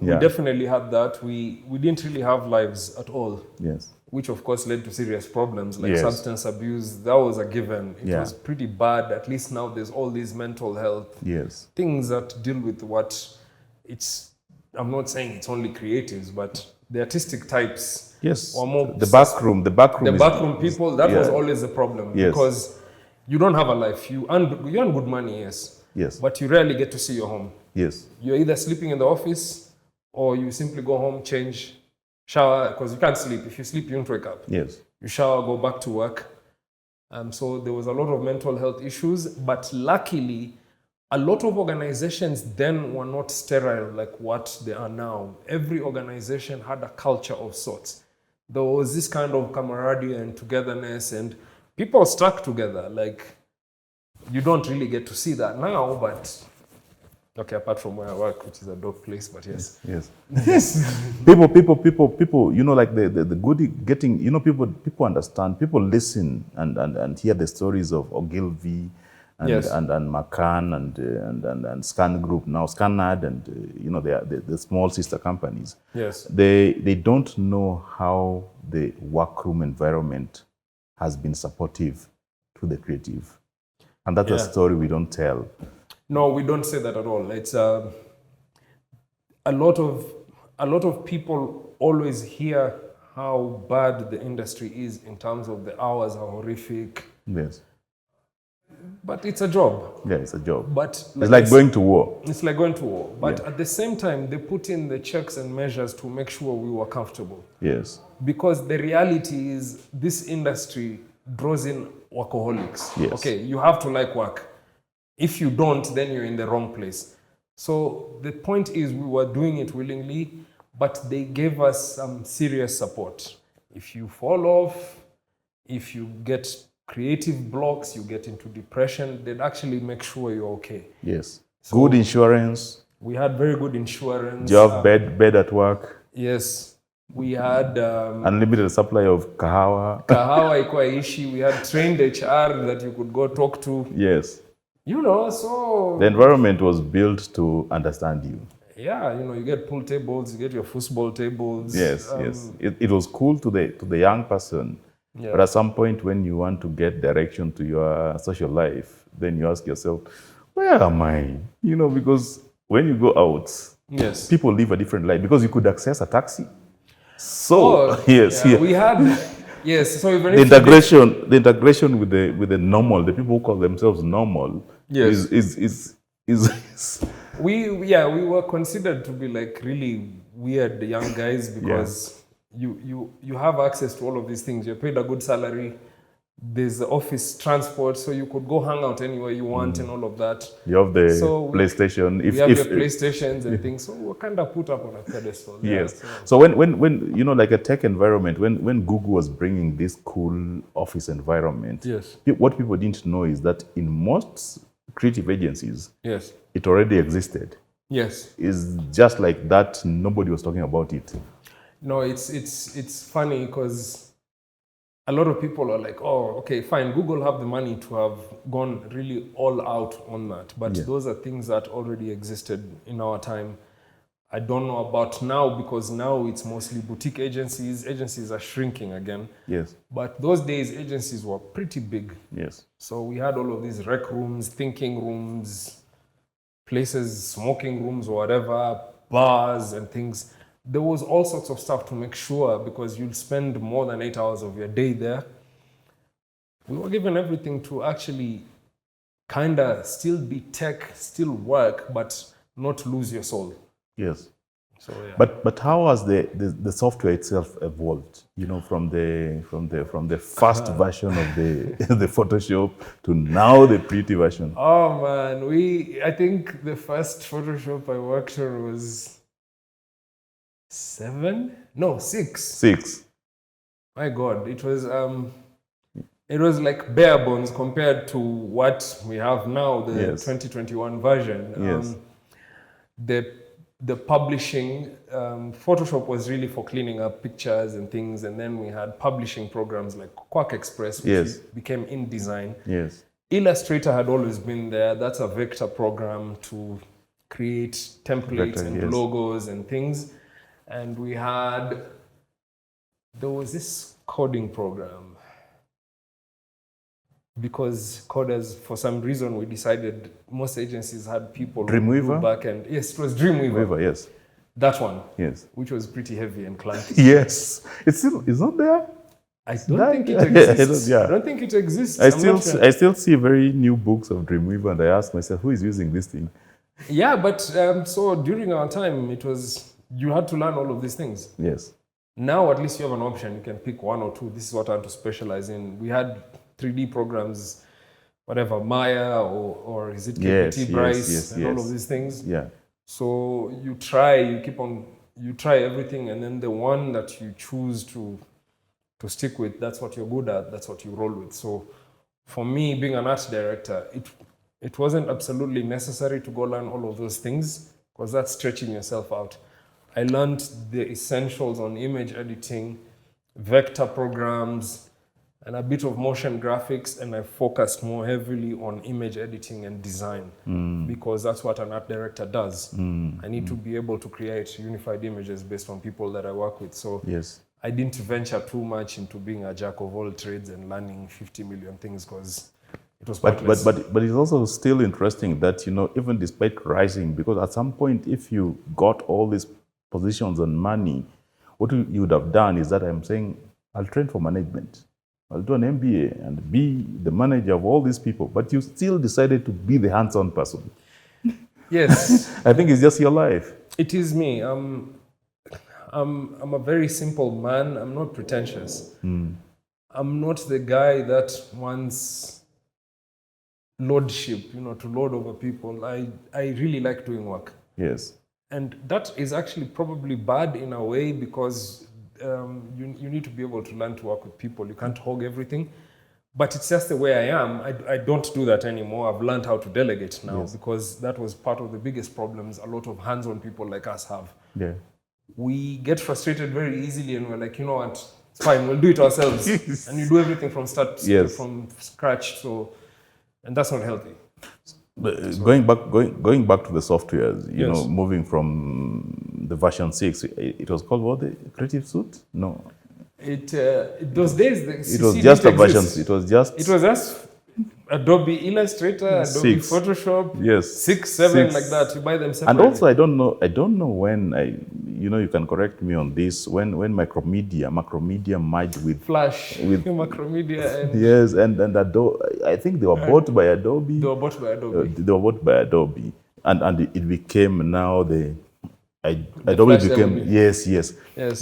Speaker 1: Yeah.
Speaker 2: definitely had that. We didn't really have lives at all,
Speaker 1: Yes.
Speaker 2: which of course led to serious problems like
Speaker 1: Yes.
Speaker 2: substance abuse. That was a given. It
Speaker 1: Yeah.
Speaker 2: was pretty bad. At least now there's all these mental health
Speaker 1: Yes.
Speaker 2: things that deal with what it's. I'm not saying it's only creatives, but the artistic types.
Speaker 1: Yes.
Speaker 2: Or more
Speaker 1: The backroom. The backroom.
Speaker 2: The backroom people. That was
Speaker 1: yeah.
Speaker 2: always a problem
Speaker 1: Yes.
Speaker 2: because you don't have a life. You earn good money, yes.
Speaker 1: Yes.
Speaker 2: But you rarely get to see your home.
Speaker 1: Yes.
Speaker 2: You're either sleeping in the office or you simply go home, change, shower, because you can't sleep. If you sleep, you don't wake up.
Speaker 1: Yes.
Speaker 2: You shower, go back to work. So there was a lot of mental health issues, but luckily, a lot of organizations then were not sterile like what they are now. Every organization had a culture of sorts. There was this kind of camaraderie and togetherness, and people stuck together. Like, you don't really get to see that now, but okay, apart from where I work, which is a dope place, but yes.
Speaker 1: Yes. people, you know, like the good getting, you know, people understand, people listen and hear the stories of Ogilvy and,
Speaker 2: Yes.
Speaker 1: and Macan and ScanGroup, now ScanAd and, you know, the small sister companies.
Speaker 2: Yes.
Speaker 1: They don't know how the workroom environment has been supportive to the creative. And that's a story we don't tell.
Speaker 2: No, we don't say that at all. It's a lot of people always hear how bad the industry is in terms of the hours are horrific.
Speaker 1: Yes.
Speaker 2: But it's a job.
Speaker 1: Yeah, it's a job.
Speaker 2: But
Speaker 1: It's like going to war.
Speaker 2: It's like going to war. But at the same time, they put in the checks and measures to make sure we were comfortable.
Speaker 1: Yes.
Speaker 2: Because the reality is this industry draws in workaholics.
Speaker 1: Yes.
Speaker 2: Okay, you have to like work. If you don't, then you're in the wrong place. So the point is we were doing it willingly, but they gave us some serious support. If you fall off, if you get creative blocks, you get into depression, they'd actually make sure you're okay.
Speaker 1: Yes. Good insurance.
Speaker 2: We had very good insurance.
Speaker 1: Do you have bed at work?
Speaker 2: Yes. We had
Speaker 1: unlimited supply of kahawa.
Speaker 2: Kahawa ikuwa ishi. We had trained HR that you could go talk to.
Speaker 1: Yes.
Speaker 2: You know, so...
Speaker 1: The environment was built to understand you.
Speaker 2: Yeah, you know, you get pool tables, you get your football tables.
Speaker 1: Yes, yes. It was cool to the young person. Yeah. But at some point when you want to get direction to your social life, then you ask yourself, where am I? You know, because when you go out,
Speaker 2: yes,
Speaker 1: people live a different life because you could access a taxi. So, yes.
Speaker 2: Yeah, we had... Yes, so even
Speaker 1: the integration with the normal, the people who call themselves normal,
Speaker 2: yes,
Speaker 1: is
Speaker 2: we were considered to be like really weird young guys because you have access to all of these things. You're paid a good salary. There's the office transport, so you could go hang out anywhere you want and all of that.
Speaker 1: You have the PlayStation.
Speaker 2: We have the PlayStations and things, so we're kind of put up on a pedestal.
Speaker 1: Yes. So when you know, like a tech environment, when Google was bringing this cool office environment,
Speaker 2: yes,
Speaker 1: what people didn't know is that in most creative agencies,
Speaker 2: yes,
Speaker 1: it already existed.
Speaker 2: Yes.
Speaker 1: It's just like that. Nobody was talking about it.
Speaker 2: No, it's funny because a lot of people are like, oh, okay, fine, Google have the money to have gone really all out on that. But those are things that already existed in our time. I don't know about now because now it's mostly boutique agencies. Agencies are shrinking again.
Speaker 1: Yes.
Speaker 2: But those days, agencies were pretty big.
Speaker 1: Yes.
Speaker 2: So we had all of these rec rooms, thinking rooms, places, smoking rooms or whatever, bars and things. There was all sorts of stuff to make sure because you'll spend more than 8 hours of your day there. We were given everything to actually kind of still be tech, still work, but not lose your soul.
Speaker 1: Yes.
Speaker 2: So yeah.
Speaker 1: But how has the software itself evolved? You know, from the first version of the Photoshop to now the pretty version.
Speaker 2: Oh man, I think the first Photoshop I worked on was 6.
Speaker 1: 6.
Speaker 2: My God, it was like bare bones compared to what we have now, the 2021 version.
Speaker 1: Yes.
Speaker 2: the publishing, Photoshop was really for cleaning up pictures and things, and then we had publishing programs like Quark Express, which became InDesign.
Speaker 1: Yes.
Speaker 2: Illustrator had always been there. That's a vector program to create templates and logos and things. And there was this coding program. Because coders, for some reason, we decided most agencies had people
Speaker 1: Dreamweaver?
Speaker 2: back end. Yes, it was Dreamweaver.
Speaker 1: Yes.
Speaker 2: That one.
Speaker 1: Yes.
Speaker 2: Which was pretty heavy and clunky.
Speaker 1: Yes. It's not there.
Speaker 2: I don't think it exists. I don't think it exists.
Speaker 1: I still see very new books of Dreamweaver, and I ask myself, who is using this thing?
Speaker 2: Yeah, but so during our time, you had to learn all of these things.
Speaker 1: Yes.
Speaker 2: Now, at least you have an option. You can pick one or two. This is what I want to specialize in. We had 3D programs, whatever, Maya or is it KPT Bryce and all of these things.
Speaker 1: Yeah.
Speaker 2: So you try everything, and then the one that you choose to stick with, that's what you're good at, that's what you roll with. So for me, being an art director, it wasn't absolutely necessary to go learn all of those things, because that's stretching yourself out. I learned the essentials on image editing, vector programs, and a bit of motion graphics, and I focused more heavily on image editing and design, because that's what an art director does. I need to be able to create unified images based on people that I work with. So I didn't venture too much into being a jack of all trades and learning 50 million things, because it was pointless.
Speaker 1: But it's also still interesting that, even despite rising, because at some point, if you got all these positions and money, what you would have done is that I'm saying, I'll train for management. I'll do an MBA and be the manager of all these people, but you still decided to be the hands-on person.
Speaker 2: Yes.
Speaker 1: I think it's just your life.
Speaker 2: It is me. I'm a very simple man. I'm not pretentious. I'm not the guy that wants lordship, to lord over people. I really like doing work.
Speaker 1: Yes.
Speaker 2: And that is actually probably bad in a way, because you need to be able to learn to work with people. You can't hog everything. But it's just the way I am. I don't do that anymore. I've learned how to delegate now, because that was part of the biggest problems a lot of hands-on people like us have.
Speaker 1: Yeah.
Speaker 2: We get frustrated very easily, and we're like, you know what, it's fine, we'll do it ourselves. And you do everything from from scratch. So, and that's not healthy.
Speaker 1: But going back to the softwares, moving from the version 6, it was called what? The Creative Suite? No.
Speaker 2: Those days,
Speaker 1: it was just a version. It was just
Speaker 2: Adobe Illustrator, Adobe
Speaker 1: 6.
Speaker 2: Photoshop, 6, 7, like that. You buy them separately.
Speaker 1: And also, I don't know when you can correct me on this. When Macromedia merged with
Speaker 2: Flash, with Macromedia,
Speaker 1: and and Adobe. I think they were bought by Adobe.
Speaker 2: They were bought by Adobe.
Speaker 1: And it became now Adobe became
Speaker 2: yes.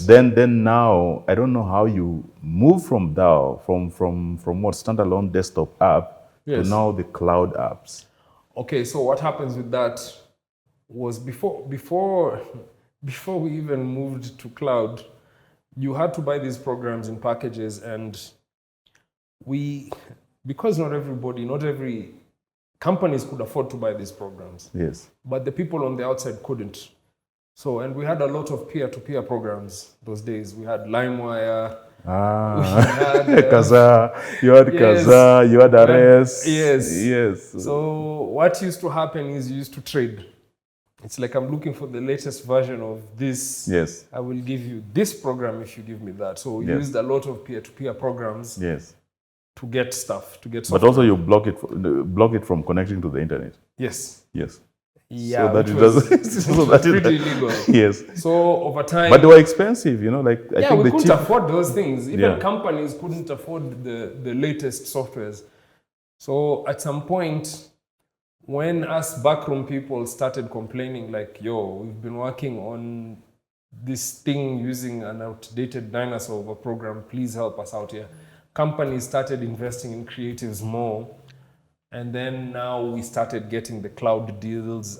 Speaker 1: Then now I don't know how you move from what standalone desktop app to now the cloud apps.
Speaker 2: Okay, so what happens with that was before we even moved to cloud, you had to buy these programs in packages, and because not every companies could afford to buy these programs.
Speaker 1: Yes.
Speaker 2: But the people on the outside couldn't. So, and we had a lot of peer-to-peer programs those days. We had LimeWire.
Speaker 1: Kaza. You had Kaza. You had Ares.
Speaker 2: Yes. So what used to happen is you used to trade. It's like, I'm looking for the latest version of this.
Speaker 1: Yes.
Speaker 2: I will give you this program if you give me that. So we used a lot of peer-to-peer programs.
Speaker 1: Yes.
Speaker 2: To get stuff, to get software.
Speaker 1: But also you block it from connecting to the internet.
Speaker 2: Yes.
Speaker 1: Yeah, so that
Speaker 2: was pretty illegal.
Speaker 1: Yes.
Speaker 2: So over time,
Speaker 1: but they were expensive, I think
Speaker 2: we couldn't afford those things. Even companies couldn't afford the latest softwares. So at some point, when us backroom people started complaining, like, we've been working on this thing using an outdated dinosaur of a program, please help us out here. Companies started investing in creatives more. And then now we started getting the cloud deals,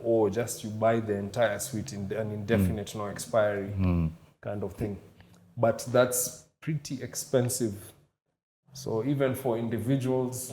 Speaker 2: or just you buy the entire suite in an indefinite no expiry kind of thing. But that's pretty expensive. So even for individuals,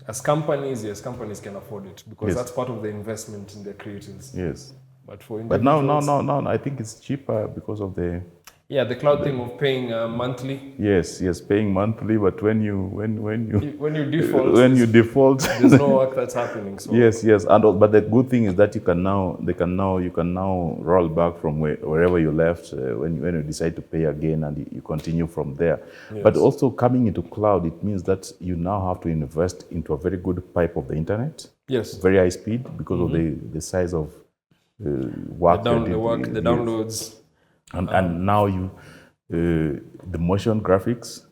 Speaker 2: As companies, yes, companies can afford it because
Speaker 1: Yes.
Speaker 2: that's part of the investment in the creators.
Speaker 1: Yes.
Speaker 2: But for
Speaker 1: But
Speaker 2: individuals,
Speaker 1: now, I think it's cheaper because of the
Speaker 2: yeah, the cloud thing of paying monthly.
Speaker 1: yes, paying monthly. But when you
Speaker 2: When you default,
Speaker 1: when you default,
Speaker 2: there's no work that's happening. So
Speaker 1: yes, and but the good thing is that you can now roll back from wherever you left when you decide to pay again, and you continue from there.
Speaker 2: Yes.
Speaker 1: But also coming into cloud, it means that you now have to invest into a very good pipe of the internet,
Speaker 2: yes,
Speaker 1: very high speed because of the size of work,
Speaker 2: the
Speaker 1: yes.
Speaker 2: downloads,
Speaker 1: And now the motion graphics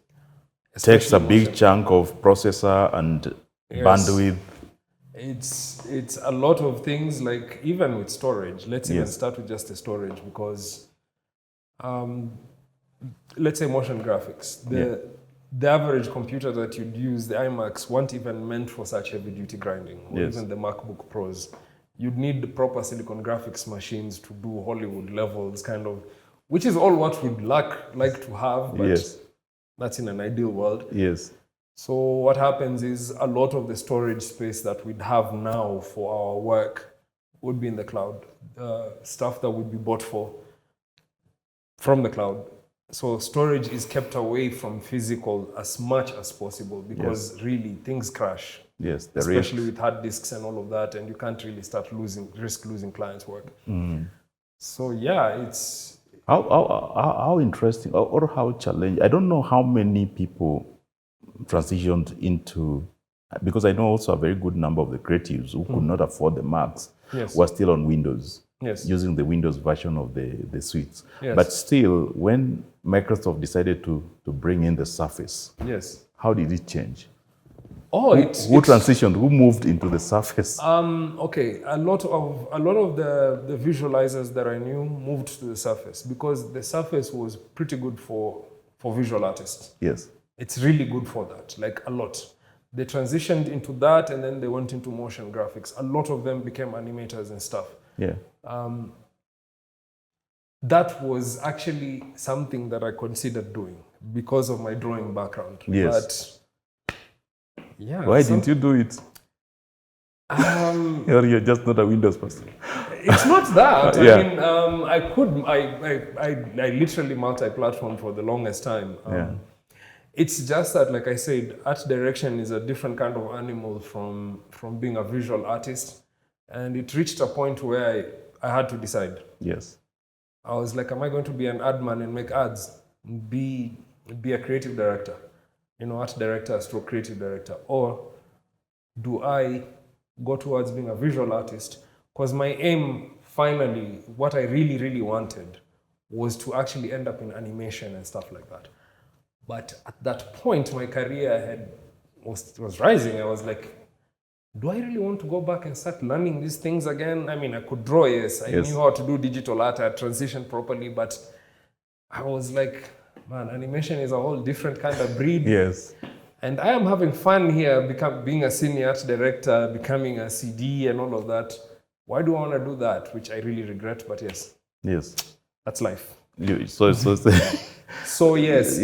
Speaker 1: takes
Speaker 2: especially
Speaker 1: a big
Speaker 2: motion.
Speaker 1: chunk of processor and
Speaker 2: Yes.
Speaker 1: bandwidth.
Speaker 2: It's a lot of things, like even with storage. Let's even
Speaker 1: Yes.
Speaker 2: start with just the storage because, let's say motion graphics. The average computer that you'd use, the iMacs, weren't even meant for such heavy duty grinding, or
Speaker 1: Yes.
Speaker 2: even the MacBook Pros. You'd need the proper silicon graphics machines to do Hollywood levels, kind of, which is all what we'd like to have, but
Speaker 1: Yes.
Speaker 2: that's in an ideal world.
Speaker 1: Yes.
Speaker 2: So what happens is a lot of the storage space that we'd have now for our work would be in the cloud. Stuff that would be bought from the cloud. So storage is kept away from physical as much as possible because really things crash.
Speaker 1: Yes.
Speaker 2: Especially with hard disks and all of that, and you can't really risk losing clients' work. So yeah, it's
Speaker 1: How interesting or how challenging. I don't know how many people transitioned into, because I know also a very good number of the creatives who could not afford the Macs
Speaker 2: Yes.
Speaker 1: were still on Windows,
Speaker 2: Yes.
Speaker 1: using the Windows version of the suites.
Speaker 2: Yes.
Speaker 1: But still, when Microsoft decided to bring in the Surface,
Speaker 2: yes.
Speaker 1: how did it change?
Speaker 2: Oh,
Speaker 1: Who transitioned? Who moved into the Surface?
Speaker 2: Okay, a lot of the visualizers that I knew moved to the Surface because the Surface was pretty good for visual artists.
Speaker 1: Yes.
Speaker 2: It's really good for that, like a lot. They transitioned into that and then they went into motion graphics. A lot of them became animators and stuff.
Speaker 1: Yeah.
Speaker 2: That was actually something that I considered doing because of my drawing background.
Speaker 1: Yes.
Speaker 2: But yeah.
Speaker 1: Why didn't you do it? Or you're just not a Windows person?
Speaker 2: It's not that.
Speaker 1: Yeah.
Speaker 2: I mean, I literally multi-platform for the longest time. It's just that, like I said, art direction is a different kind of animal from being a visual artist. And it reached a point where I had to decide.
Speaker 1: Yes.
Speaker 2: I was like, am I going to be an ad man and make ads? Be a creative director, art director, stroke creative director? Or do I go towards being a visual artist? Because my aim, finally, what I really, really wanted was to actually end up in animation and stuff like that. But at that point, my career was rising. I was like, do I really want to go back and start learning these things again? I mean, I could draw, yes. I knew how to do digital art. I had transitioned properly, but I was like, man, animation is a whole different kind of breed.
Speaker 1: Yes.
Speaker 2: And I am having fun here, being a senior art director, becoming a CD and all of that. Why do I want to do that? Which I really regret, but yes.
Speaker 1: Yes.
Speaker 2: That's life.
Speaker 1: So
Speaker 2: yes,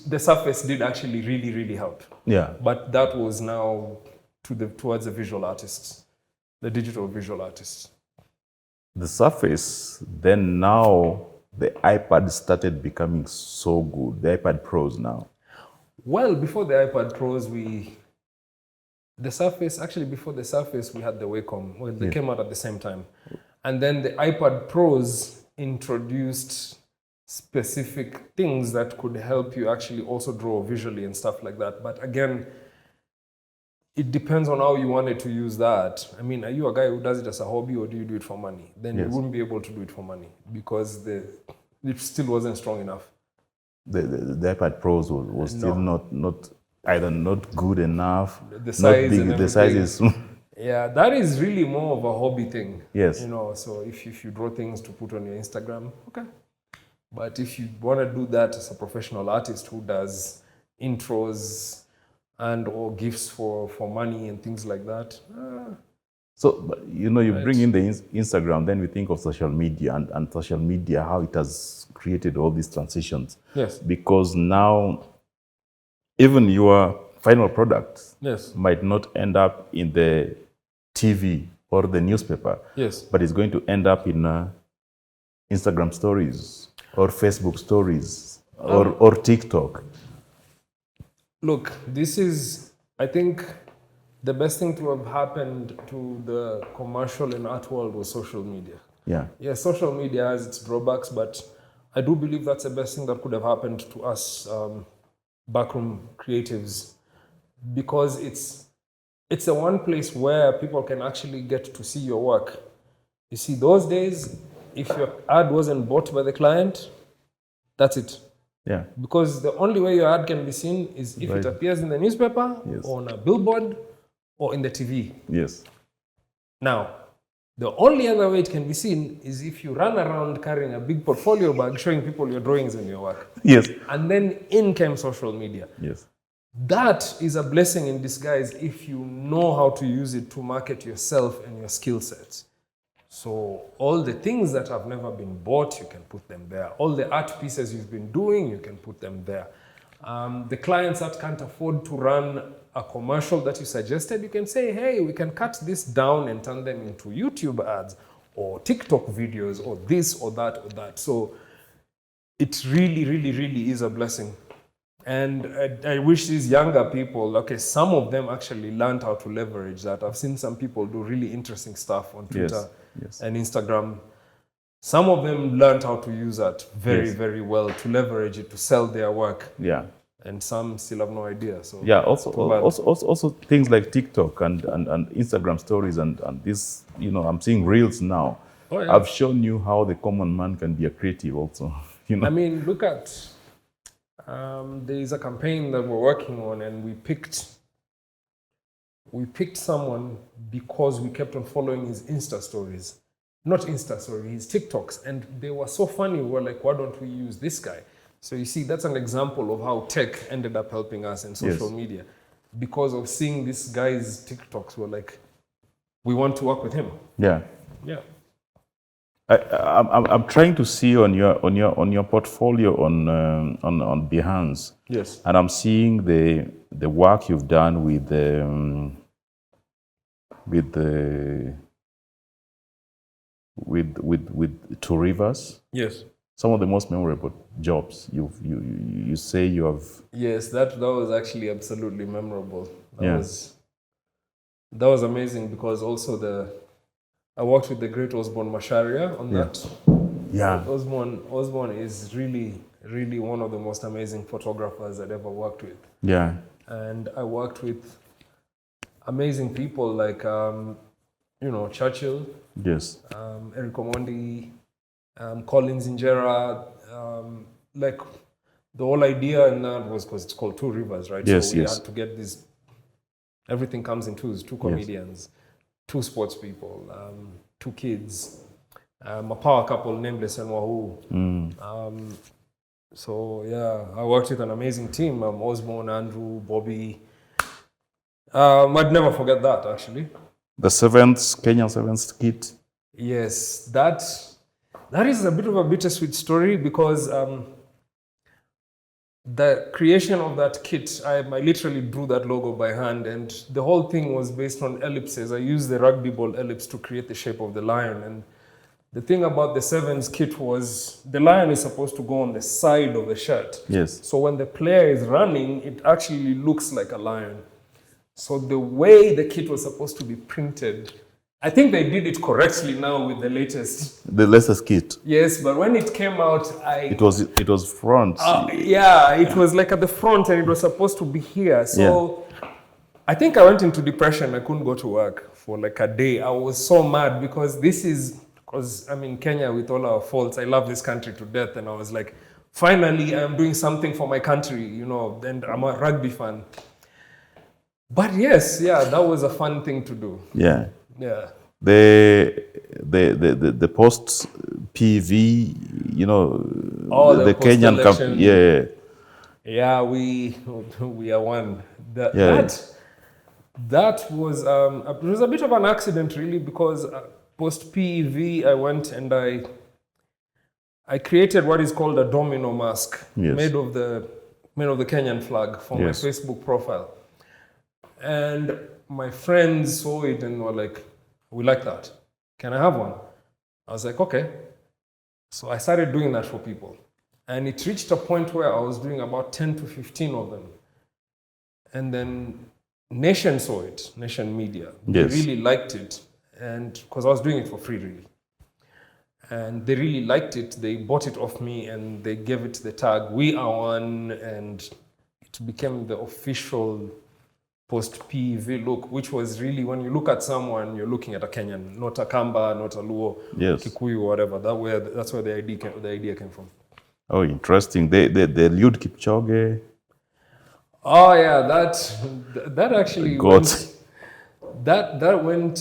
Speaker 2: the Surface did actually really, really help.
Speaker 1: Yeah.
Speaker 2: But that was now towards the visual artists, the digital visual artists.
Speaker 1: The Surface, then now the iPad started becoming so good. The iPad Pros now.
Speaker 2: Well, before the iPad Pros, before the Surface, we had the Wacom. Well, they came out at the same time. And then the iPad Pros introduced specific things that could help you actually also draw visually and stuff like that. But again, it depends on how you wanted to use that. I mean, are you a guy who does it as a hobby or do you do it for money? Then you wouldn't be able to do it for money because it still wasn't strong enough.
Speaker 1: The iPad Pros was still not either not good enough,
Speaker 2: the size
Speaker 1: not big. The size is
Speaker 2: yeah, that is really more of a hobby thing.
Speaker 1: Yes.
Speaker 2: So if you draw things to put on your Instagram, okay. But if you want to do that as a professional artist who does intros and or gifts for money and things like that.
Speaker 1: So, you bring in the Instagram, then we think of social media and social media, how it has created all these transitions.
Speaker 2: Yes.
Speaker 1: Because now, even your final product
Speaker 2: Yes.
Speaker 1: might not end up in the TV or the newspaper,
Speaker 2: Yes.
Speaker 1: but it's going to end up in Instagram stories or Facebook stories or TikTok.
Speaker 2: Look, this is, I think, the best thing to have happened to the commercial and art world was social media.
Speaker 1: Yeah.
Speaker 2: Yeah, social media has its drawbacks, but I do believe that's the best thing that could have happened to us backroom creatives, because it's the one place where people can actually get to see your work. You see, those days, if your ad wasn't bought by the client, that's it.
Speaker 1: Yeah.
Speaker 2: Because the only way your ad can be seen is if it appears in the newspaper,
Speaker 1: Yes.
Speaker 2: or on a billboard, or in the TV.
Speaker 1: Yes.
Speaker 2: Now, the only other way it can be seen is if you run around carrying a big portfolio bag showing people your drawings and your work.
Speaker 1: Yes.
Speaker 2: And then in came social media.
Speaker 1: Yes.
Speaker 2: That is a blessing in disguise if you know how to use it to market yourself and your skill sets. So all the things that have never been bought, you can put them there. All the art pieces you've been doing, you can put them there. The clients that can't afford to run a commercial that you suggested, you can say, hey, we can cut this down and turn them into YouTube ads or TikTok videos or this or that or that. So it really, really, really is a blessing. And I wish these younger people, okay, some of them actually learned how to leverage that. I've seen some people do really interesting stuff on Twitter and Instagram. Some of them learned how to use that very, very well to leverage it to sell their work.
Speaker 1: Yeah.
Speaker 2: And some still have no idea. So
Speaker 1: yeah, also things like TikTok and Instagram stories and this, I'm seeing reels now.
Speaker 2: Oh, yeah.
Speaker 1: I've shown you how the common man can be a creative also.
Speaker 2: I mean, look at, there is a campaign that we're working on, and we picked someone because we kept on following his Insta stories. Not Insta stories, his TikToks. And they were so funny, we were like, why don't we use this guy? So you see, that's an example of how tech ended up helping us in social media. Because of seeing this guy's TikToks, we're like, we want to work with him.
Speaker 1: Yeah.
Speaker 2: Yeah.
Speaker 1: I'm trying to see on your portfolio on Behance.
Speaker 2: Yes.
Speaker 1: And I'm seeing the work you've done with Two Rivers.
Speaker 2: Yes.
Speaker 1: Some of the most memorable jobs you say you have.
Speaker 2: Yes, that was actually absolutely memorable. That was amazing, because also I worked with the great Osborne Masharia on that.
Speaker 1: Yeah.
Speaker 2: Osborne is really, really one of the most amazing photographers I'd ever worked with.
Speaker 1: Yeah.
Speaker 2: And I worked with amazing people like Churchill.
Speaker 1: Yes.
Speaker 2: Eric Omondi, Collins Injera. Like the whole idea in that was because it's called Two Rivers, right?
Speaker 1: Yes,
Speaker 2: so we had to get this. Everything comes in twos. Two comedians, two sports people, two kids, a power couple, Nameless and Wahoo. So yeah, I worked with an amazing team. Osborne, Andrew, Bobby. I'd never forget that, actually.
Speaker 1: The Kenyan seventh kit.
Speaker 2: Yes, that is a bit of a bittersweet story, because the creation of that kit, I literally drew that logo by hand, and the whole thing was based on ellipses. I used the rugby ball ellipse to create the shape of the lion. And the thing about the sevens kit was the lion is supposed to go on the side of the shirt.
Speaker 1: Yes.
Speaker 2: So when the player is running, it actually looks like a lion. So the way the kit was supposed to be printed, I think they did it correctly now with the latest.
Speaker 1: The latest kit.
Speaker 2: Yes, but when it came out,
Speaker 1: It was front.
Speaker 2: It was like at the front, and it was supposed to be here. So I think I went into depression. I couldn't go to work for like a day. I was so mad, because I'm in Kenya with all our faults. I love this country to death. And I was like, finally, I'm doing something for my country, and I'm a rugby fan. But yes, that was a fun thing to do.
Speaker 1: Yeah.
Speaker 2: Yeah.
Speaker 1: The post PV, the Kenyan camp. Yeah.
Speaker 2: Yeah, we are one. That was it was a bit of an accident, really, because post PEV I went and I created what is called a domino mask made of the Kenyan flag for my Facebook profile. And my friends saw it and were like, we like that. Can I have one? I was like, okay. So I started doing that for people. And it reached a point where I was doing about 10 to 15 of them. And then Nation saw it, Nation Media. They really liked it. And because I was doing it for free, really. And they really liked it. They bought it off me and they gave it the tag, We Are One. And it became the official post-PEV look, which was really, when you look at someone, you're looking at a Kenyan, not a Kamba, not a Luo, Kikuyu, whatever. That's where the idea came from.
Speaker 1: Oh, interesting. They Eliud Kipchoge.
Speaker 2: Oh yeah, that actually went, that went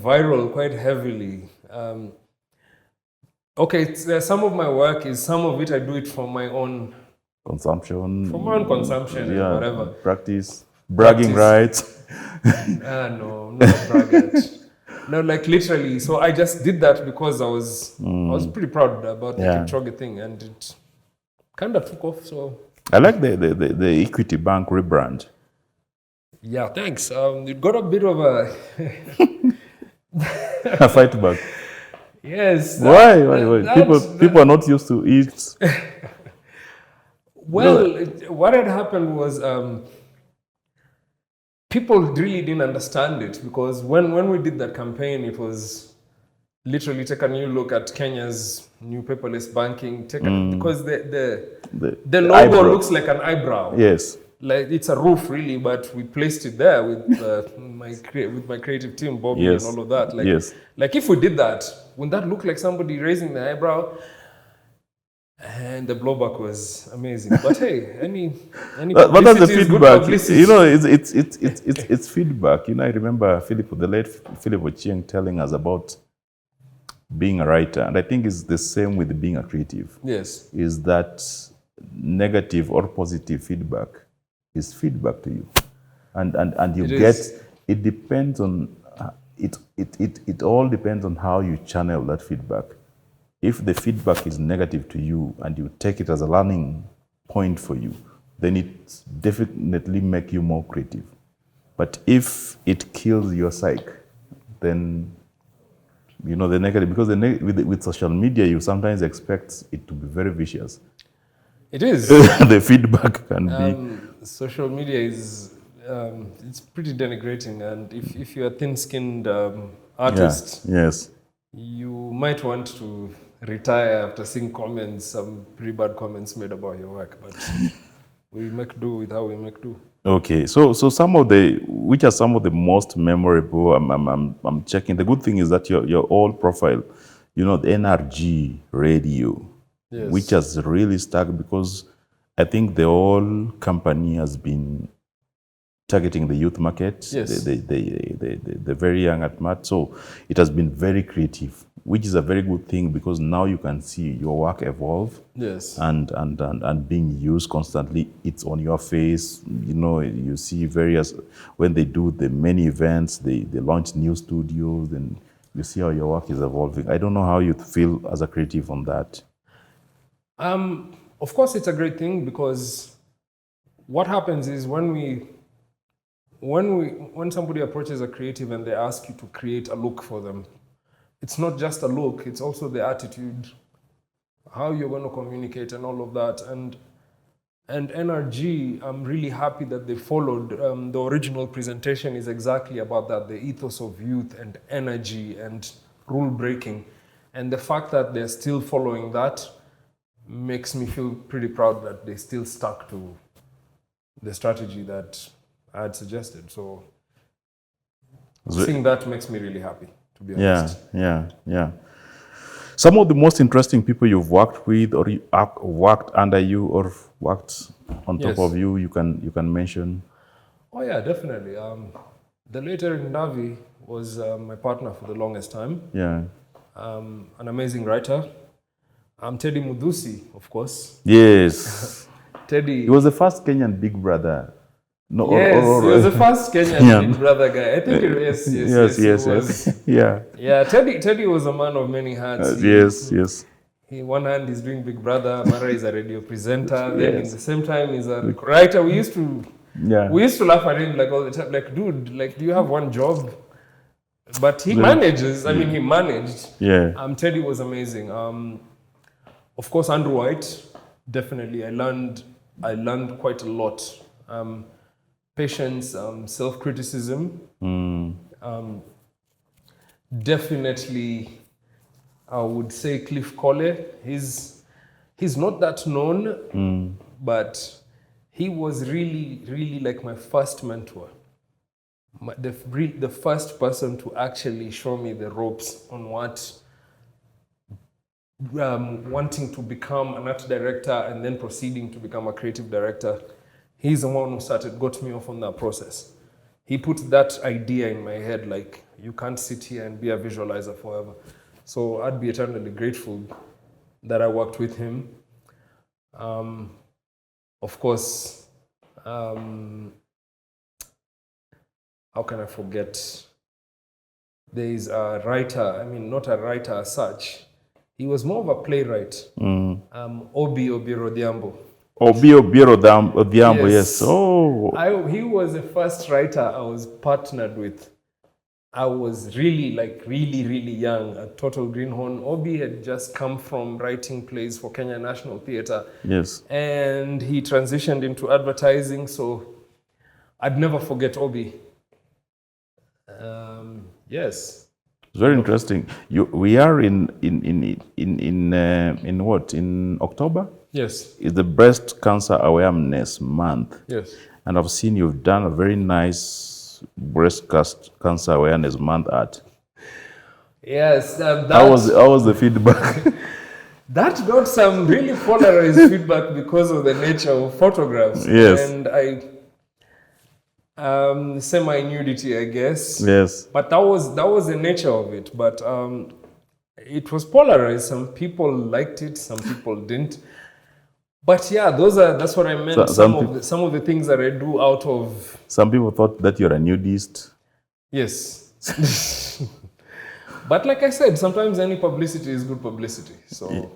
Speaker 2: viral quite heavily. Okay, some of my work is, some of it I do it for my own
Speaker 1: consumption.
Speaker 2: For my own consumption, and whatever.
Speaker 1: Practice. Bragging rights.
Speaker 2: No, not a braggart. No, like literally. So I just did that because I was pretty proud about the Kipchoge thing, and it kind of took off. So
Speaker 1: I like the Equity Bank rebrand.
Speaker 2: Yeah, thanks. It got a bit of a
Speaker 1: a fight back.
Speaker 2: Yes.
Speaker 1: Why? People are not used to it.
Speaker 2: Well, what had happened was people really didn't understand it, because when we did that campaign, it was literally take a new look at Kenya's new paperless banking. Because the logo eyebrow looks like an eyebrow.
Speaker 1: Yes.
Speaker 2: Like it's a roof, really, but we placed it there with my creative team, Bobby, and all of that. Like if we did that, wouldn't that look like somebody raising the eyebrow? And the blowback was amazing. But hey, any
Speaker 1: but that's the feedback. You know, it's feedback. You know, I remember the late Philip Ochieng telling us about being a writer, and I think it's the same with being a creative.
Speaker 2: Yes,
Speaker 1: is that negative or positive feedback is feedback to you, and you it depends on it all depends on how you channel that feedback. If the feedback is negative to you and you take it as a learning point for you, then it definitely make you more creative. But if it kills your psyche, then you know the negative, because with social media you sometimes expect it to be very vicious.
Speaker 2: It is.
Speaker 1: The feedback can be.
Speaker 2: Social media is it's pretty denigrating, and if you're a thin-skinned artist,
Speaker 1: yes,
Speaker 2: you might want to retire after seeing some pretty bad comments made about your work, but we make do with how we make do.
Speaker 1: Okay, so which are some of the most memorable? I'm checking. The good thing is that your old profile, you know, the NRG radio, yes, which has really stuck, because I think the whole company has been targeting the youth market, yes, the very young at heart. So it has been very creative, which is a very good thing, because now you can see your work evolve,
Speaker 2: yes,
Speaker 1: and being used constantly. It's on your face. You know, you see when they do the many events, they launch new studios, and you see how your work is evolving. I don't know how you feel as a creative on that.
Speaker 2: Of course, it's a great thing, because what happens is when somebody approaches a creative and they ask you to create a look for them, it's not just a look, it's also the attitude, how you're going to communicate and all of that. And NRG, I'm really happy that they followed. The original presentation is exactly about that, the ethos of youth and energy and rule breaking. And the fact that they're still following that makes me feel pretty proud that they still stuck to the strategy that I had suggested. So seeing that makes me really happy, to be honest.
Speaker 1: Yeah. Some of the most interesting people you've worked with, or worked under you, or worked on top of you, you can mention.
Speaker 2: Oh yeah, definitely. The late Eric Ndavi was my partner for the longest time.
Speaker 1: Yeah.
Speaker 2: An amazing writer. Teddy Mudusi, of course.
Speaker 1: Yes.
Speaker 2: Teddy.
Speaker 1: He was the first Kenyan Big Brother. No,
Speaker 2: yes, he was the first Kenyan Big Brother guy. I think
Speaker 1: yes.
Speaker 2: Yeah, Teddy was a man of many hats.
Speaker 1: Yes.
Speaker 2: One hand he's doing Big Brother, Mara is a radio presenter, then at the same time he's a writer. We used to
Speaker 1: Yeah.
Speaker 2: We used to laugh at him like all the time, like, dude, like, do you have one job? But he manages. I mean, he managed.
Speaker 1: Yeah.
Speaker 2: Teddy was amazing. Of course, Andrew White, definitely. I learned quite a lot. Patience, self-criticism. Definitely, I would say Cliff Cole. He's not that known, but he was really, really like my first mentor. The first person to actually show me the ropes on what wanting to become an art director and then proceeding to become a creative director. He's the one who got me off on that process. He put that idea in my head, like, you can't sit here and be a visualizer forever. So I'd be eternally grateful that I worked with him. Of course, how can I forget? There is a writer, I mean, not a writer as such. He was more of a playwright. Obi Rodiambo.
Speaker 1: Obi Rodiambo, yes. Oh.
Speaker 2: He was the first writer I was partnered with. I was really young, a total greenhorn. Obi had just come from writing plays for Kenyan National Theatre.
Speaker 1: Yes.
Speaker 2: And he transitioned into advertising, so I'd never forget Obi. Yes.
Speaker 1: It's very interesting. We are in what? In October?
Speaker 2: Yes.
Speaker 1: It's the Breast Cancer Awareness Month.
Speaker 2: Yes.
Speaker 1: And I've seen you've done a very nice Breast Cancer Awareness Month art.
Speaker 2: Yes.
Speaker 1: How was the feedback?
Speaker 2: That got some really polarized feedback because of the nature of photographs.
Speaker 1: Yes.
Speaker 2: And semi-nudity, I guess.
Speaker 1: Yes.
Speaker 2: But that was the nature of it. But it was polarized. Some people liked it, some people didn't. But yeah, that's what I meant. Some of the things that I do out of.
Speaker 1: Some people thought that you're a nudist.
Speaker 2: Yes. But like I said, sometimes any publicity is good publicity. So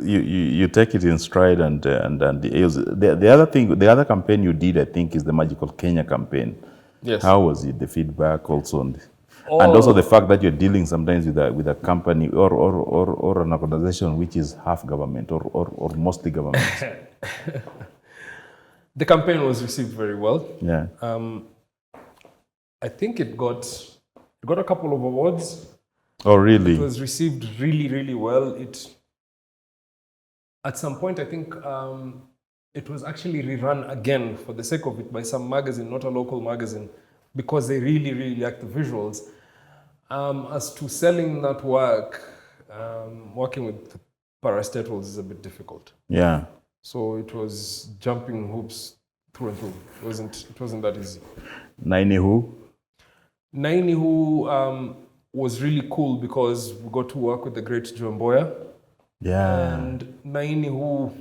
Speaker 1: you take it in stride, and the other thing, the other campaign you did, I think, is the Magical Kenya campaign.
Speaker 2: Yes.
Speaker 1: How was it? The feedback also, and also the fact that you're dealing sometimes with a company or an organization which is half government or mostly government.
Speaker 2: The campaign was received very well.
Speaker 1: Yeah.
Speaker 2: I think it got a couple of awards.
Speaker 1: Oh, really?
Speaker 2: It was received really, really well. At some point, I think it was actually rerun again for the sake of it by some magazine, not a local magazine, because they really, really liked the visuals. As to selling that work, working with parastatals is a bit difficult.
Speaker 1: Yeah.
Speaker 2: So it was jumping hoops through and through. It wasn't that easy.
Speaker 1: Naini
Speaker 2: who was really cool because we got to work with the great Joe Mboya.
Speaker 1: Yeah.
Speaker 2: And Naini who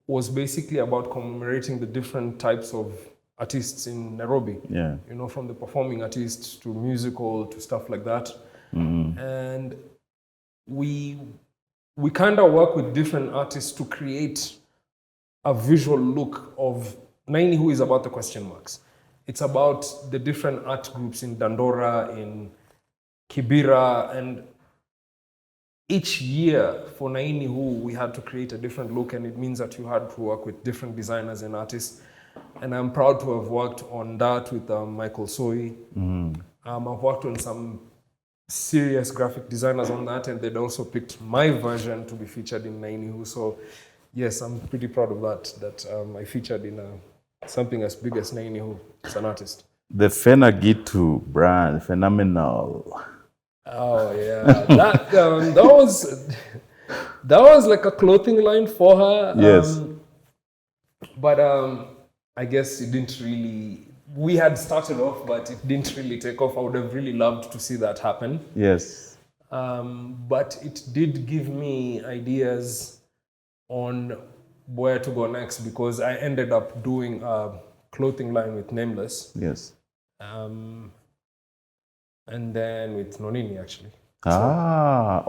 Speaker 2: was basically about commemorating the different types of artists in Nairobi.
Speaker 1: Yeah.
Speaker 2: You know, from the performing artists to musical to stuff like that.
Speaker 1: Mm-hmm.
Speaker 2: And we kind of work with different artists to create a visual look of Naini who is about the question marks. It's about the different art groups in Dandora, in Kibera, and each year for Naini who we had to create a different look, and it means that you had to work with different designers and artists. And I'm proud to have worked on that with Michael Soy.
Speaker 1: Mm-hmm.
Speaker 2: I've worked on some serious graphic designers on that, and they'd also picked my version to be featured in Naini who. So yes, I'm pretty proud of that I featured in something as big as Naini who as an artist.
Speaker 1: The Fenagitu brand, phenomenal.
Speaker 2: Oh yeah, that was like a clothing line for her.
Speaker 1: Yes.
Speaker 2: But I guess it didn't really. We had started off, but it didn't really take off. I would have really loved to see that happen.
Speaker 1: Yes.
Speaker 2: But it did give me ideas on where to go next, because I ended up doing a clothing line with Nameless.
Speaker 1: Yes.
Speaker 2: And then with Nonini, actually.
Speaker 1: Yes,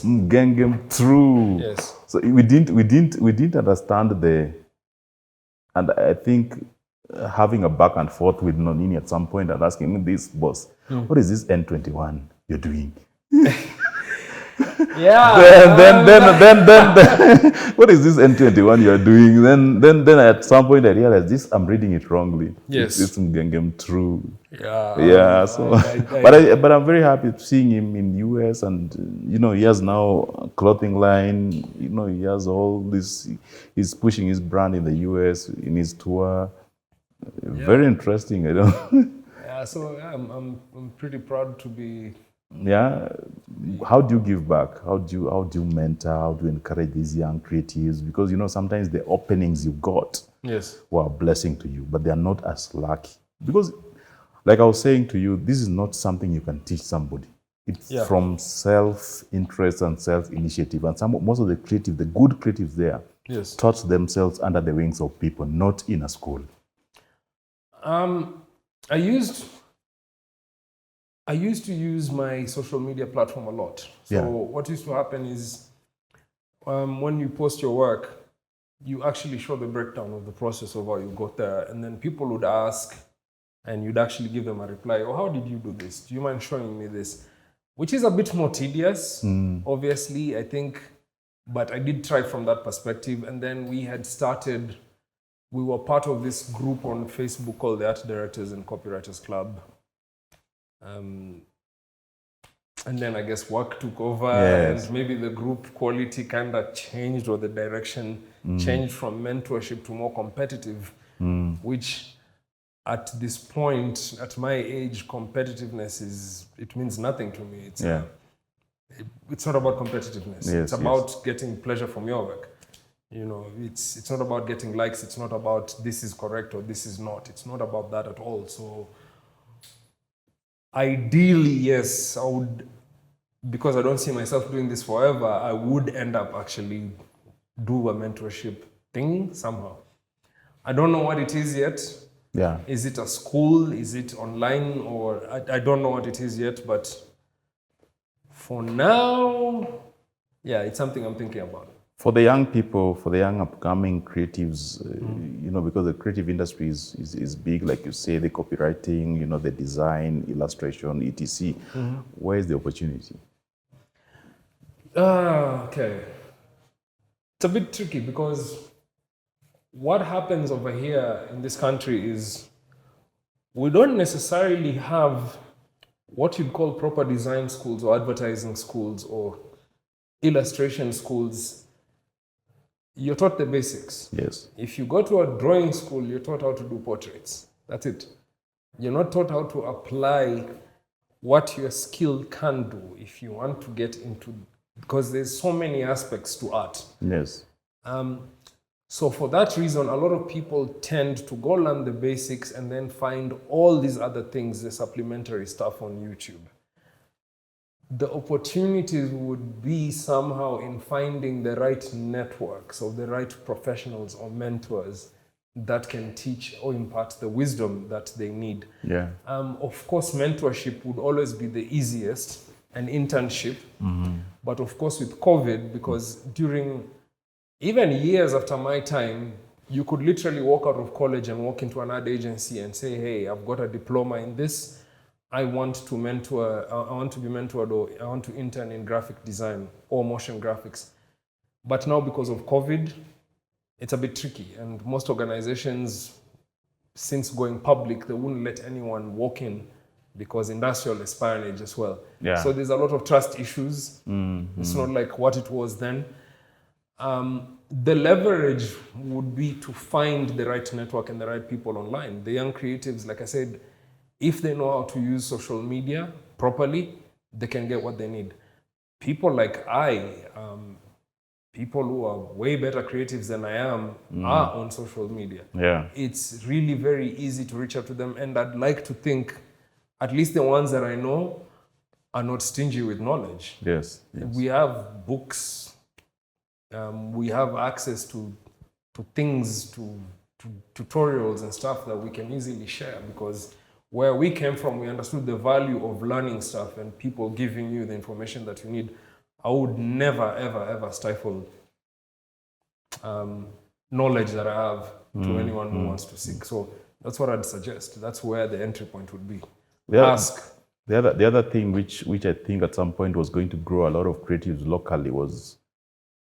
Speaker 1: Mgenge through.
Speaker 2: Yes.
Speaker 1: So we didn't understand And I think having a back and forth with Nonini at some point and asking me, this boss, what is this N21 you're doing?
Speaker 2: Yeah.
Speaker 1: Then what is this N21 you're doing? Then at some point I realized this, I'm reading it wrongly.
Speaker 2: Yes.
Speaker 1: It's Ngengem true.
Speaker 2: Yeah.
Speaker 1: Yeah. So, but I'm very happy seeing him in US, and he has now a clothing line. He has all this. He's pushing his brand in the US in his tour. Very interesting. I don't.
Speaker 2: Yeah. So I'm pretty proud to be.
Speaker 1: Yeah. How do you give back? How do you mentor? How do you encourage these young creatives? Because sometimes the openings you got were a blessing to you, but they are not as lucky. Because, like I was saying to you, this is not something you can teach somebody. It's from self-interest and self-initiative. And most of the good creatives there, taught themselves under the wings of people, not in a school.
Speaker 2: I used to use my social media platform a lot. So what used to happen is when you post your work, you actually show the breakdown of the process of how you got there. And then people would ask, and you'd actually give them a reply, oh, how did you do this? Do you mind showing me this? Which is a bit more tedious, obviously, I think. But I did try from that perspective. And then we were part of this group on Facebook called the Art Directors and Copywriters Club. And then I guess work took over, and maybe the group quality kind of changed, or the direction changed from mentorship to more competitive, which at this point, at my age, competitiveness it means nothing to me. It's not about competitiveness. It's about getting pleasure from your work. It's not about getting likes. It's not about this is correct or this is not. It's not about that at all. So ideally, yes, I would, because I don't see myself doing this forever, I would end up actually do a mentorship thing somehow. I don't know what it is yet.
Speaker 1: Yeah.
Speaker 2: Is it a school? Is it online? Or I don't know what it is yet, but for now, it's something I'm thinking about.
Speaker 1: For the young people, for the young upcoming creatives, because the creative industry is big, like you say, the copywriting, the design, illustration, etc. Where is the opportunity?
Speaker 2: Okay. It's a bit tricky because what happens over here in this country is we don't necessarily have what you'd call proper design schools or advertising schools or illustration schools. You're taught the basics.
Speaker 1: Yes.
Speaker 2: If you go to a drawing school, you're taught how to do portraits. That's it. You're not taught how to apply what your skill can do if you want to get into, because there's so many aspects to art.
Speaker 1: Yes.
Speaker 2: So for that reason, a lot of people tend to go learn the basics and then find all these other things, the supplementary stuff on YouTube. The opportunities would be somehow in finding the right networks or the right professionals or mentors that can teach or impart the wisdom that they need.
Speaker 1: Yeah.
Speaker 2: Of course, mentorship would always be the easiest, an internship. But of course, with COVID, because even years after my time, you could literally walk out of college and walk into an ad agency and say, hey, I've got a diploma in this. I want to mentor, I want to be mentored, or I want to intern in graphic design or motion graphics. But now because of COVID, it's a bit tricky. And most organizations, since going public, they wouldn't let anyone walk in because industrial espionage as well.
Speaker 1: Yeah.
Speaker 2: So there's a lot of trust issues. It's not like what it was then. The leverage would be to find the right network and the right people online. The young creatives, like I said, if they know how to use social media properly, they can get what they need. People like people who are way better creatives than I am are on social media.
Speaker 1: Yeah.
Speaker 2: It's really very easy to reach out to them, and I'd like to think at least the ones that I know are not stingy with knowledge.
Speaker 1: Yes.
Speaker 2: We have books. We have access to things, to tutorials and stuff that we can easily share, because where we came from, we understood the value of learning stuff and people giving you the information that you need. I would never, ever, ever stifle knowledge that I have. to anyone who wants to seek. So that's what I'd suggest. That's where the entry point would be.
Speaker 1: Yeah.
Speaker 2: Ask.
Speaker 1: The other thing which I think at some point was going to grow a lot of creatives locally was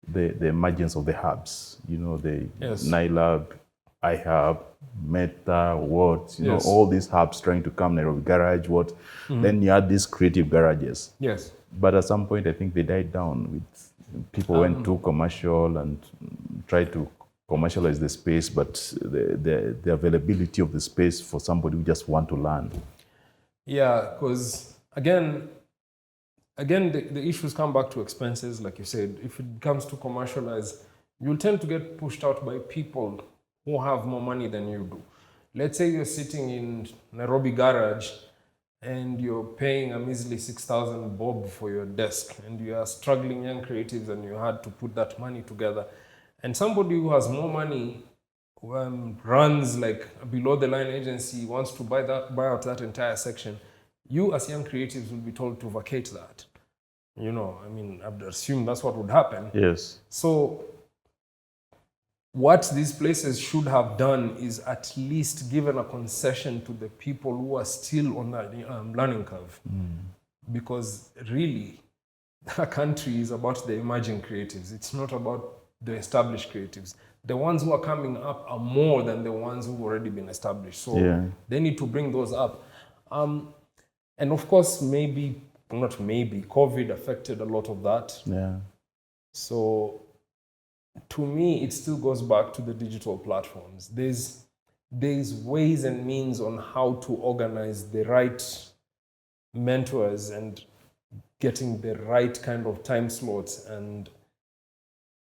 Speaker 1: the emergence of the hubs. You know, the NILAB, iHub, Meta, what, you know, all these hubs trying to come, Nairobi Garage, what. Then you had these creative garages.
Speaker 2: Yes.
Speaker 1: But at some point, I think they died down with people went too commercial and tried to commercialize the space, but the availability of the space for somebody who just want to learn.
Speaker 2: Yeah, because again, the issues come back to expenses, like you said. If it comes to commercialize, you'll tend to get pushed out by people who have more money than you do. Let's say you're sitting in Nairobi Garage and you're paying a measly 6,000 bob for your desk, and you are struggling young creatives and you had to put that money together. And somebody who has more money, runs like a below the line agency, wants to buy out that entire section, you as young creatives will be told to vacate that. You know, I mean, I would assume that's what would happen.
Speaker 1: Yes.
Speaker 2: So what these places should have done is at least given a concession to the people who are still on that learning curve. Because really, a country is about the emerging creatives. It's not about the established creatives. The ones who are coming up are more than the ones who've already been established. So they need to bring those up. And of course, COVID affected a lot of that.
Speaker 1: Yeah.
Speaker 2: So to me, it still goes back to the digital platforms. There's ways and means on how to organize the right mentors and getting the right kind of time slots and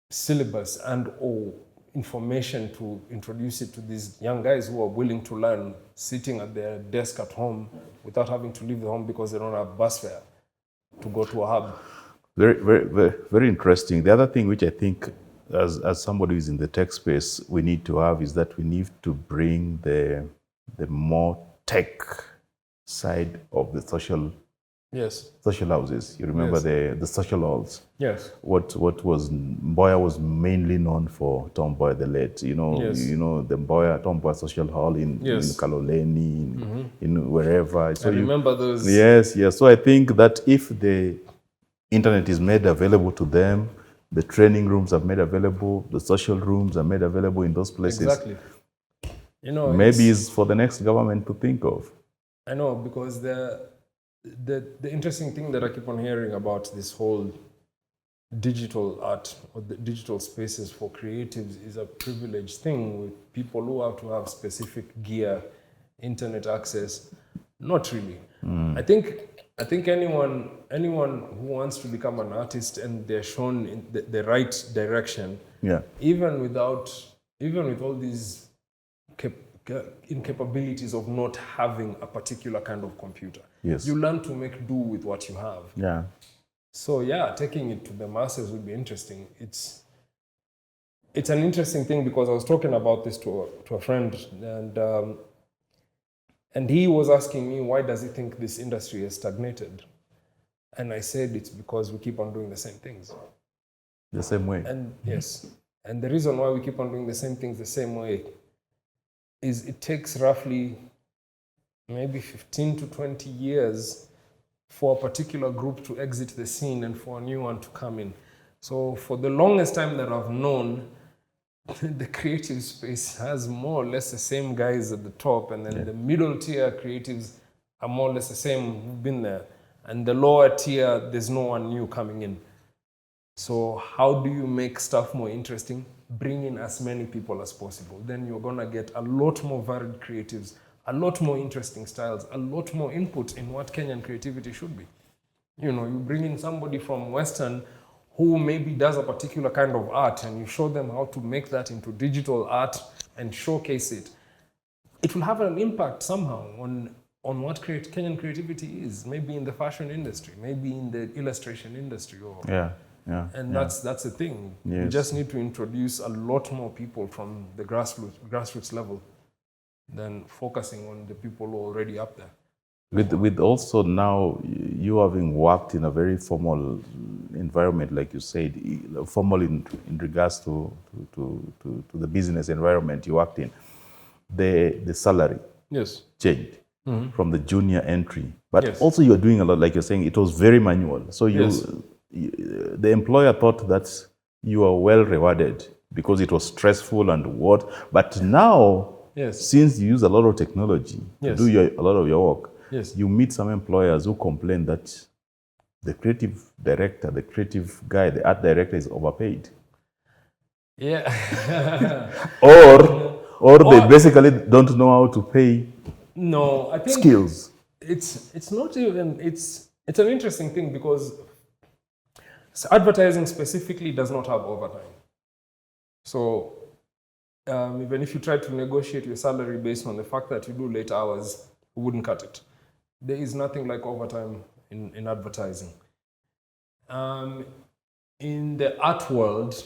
Speaker 2: syllabus and or information to introduce it to these young guys who are willing to learn, sitting at their desk at home without having to leave the home because they don't have bus fare to go to a hub.
Speaker 1: Very, very, very, very interesting. The other thing which I think as somebody who's in the tech space, we need to have is that we need to bring the more tech side of the social houses. You remember the social halls.
Speaker 2: Yes.
Speaker 1: What was Mboya was mainly known for, Tom Mboya the late. You know the Tom Mboya social hall in Kaloleni, in wherever. So
Speaker 2: I remember those.
Speaker 1: Yes. So I think that if the internet is made available to them, the training rooms are made available, the social rooms are made available in those places.
Speaker 2: Exactly. You know,
Speaker 1: maybe it's for the next government to think of.
Speaker 2: I know, because the interesting thing that I keep on hearing about this whole digital art or the digital spaces for creatives is a privileged thing with people who have to have specific gear, internet access. Not really. I think anyone who wants to become an artist and they're shown in the right direction, even with all these incapabilities of not having a particular kind of computer, you learn to make do with what you have.
Speaker 1: Yeah.
Speaker 2: So taking it to the masses would be interesting. It's an interesting thing because I was talking about this to a friend, and he was asking me, why does he think this industry has stagnated? And I said, it's because we keep on doing the same things.
Speaker 1: The same way.
Speaker 2: And yes. And the reason why we keep on doing the same things the same way is it takes roughly maybe 15 to 20 years for a particular group to exit the scene and for a new one to come in. So for the longest time that I've known, the creative space has more or less the same guys at the top, and then the middle tier creatives are more or less the same who've been there. And the lower tier, there's no one new coming in. So how do you make stuff more interesting? Bring in as many people as possible. Then you're gonna get a lot more varied creatives, a lot more interesting styles, a lot more input in what Kenyan creativity should be. You know, you bring in somebody from Western who maybe does a particular kind of art, and you show them how to make that into digital art and showcase it. It will have an impact somehow on what Kenyan creativity is, maybe in the fashion industry, maybe in the illustration industry. And that's the thing.
Speaker 1: Yes.
Speaker 2: We just need to introduce a lot more people from the grassroots level than focusing on the people who are already up there.
Speaker 1: With also now you having worked in a very formal environment, like you said, formal in regards to the business environment you worked in, the salary changed from the junior entry. But also you're doing a lot, like you're saying, it was very manual. So the employer thought that you are well rewarded because it was stressful and what. But now, since you use a lot of technology to do a lot of your work, you meet some employers who complain that the creative director, the creative guy, the art director is overpaid. or they basically don't know how to pay
Speaker 2: I think
Speaker 1: skills.
Speaker 2: It's not even, it's an interesting thing because advertising specifically does not have overtime. So even if you try to negotiate your salary based on the fact that you do late hours, we wouldn't cut it. There is nothing like overtime in advertising. In the art world,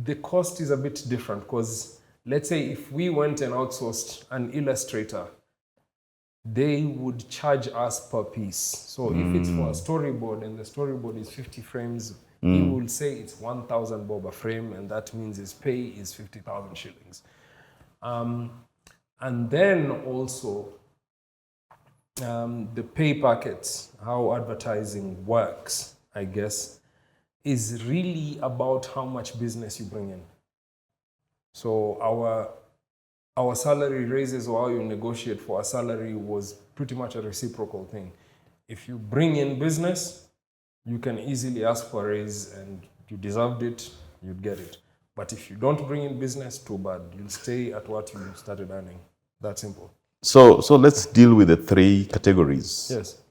Speaker 2: the cost is a bit different because let's say if we went and outsourced an illustrator, they would charge us per piece. So if it's for a storyboard and the storyboard is 50 frames, he will say it's 1,000 bob a frame, and that means his pay is 50,000 shillings. And then also the pay packets, how advertising works, I guess, is really about how much business you bring in. So our salary raises, or how you negotiate for a salary, was pretty much a reciprocal thing. If you bring in business, you can easily ask for a raise, and you deserved it, you'd get it. But if you don't bring in business, too bad. You'll stay at what you started earning. That simple.
Speaker 1: So let's deal with the three categories.
Speaker 2: Yes.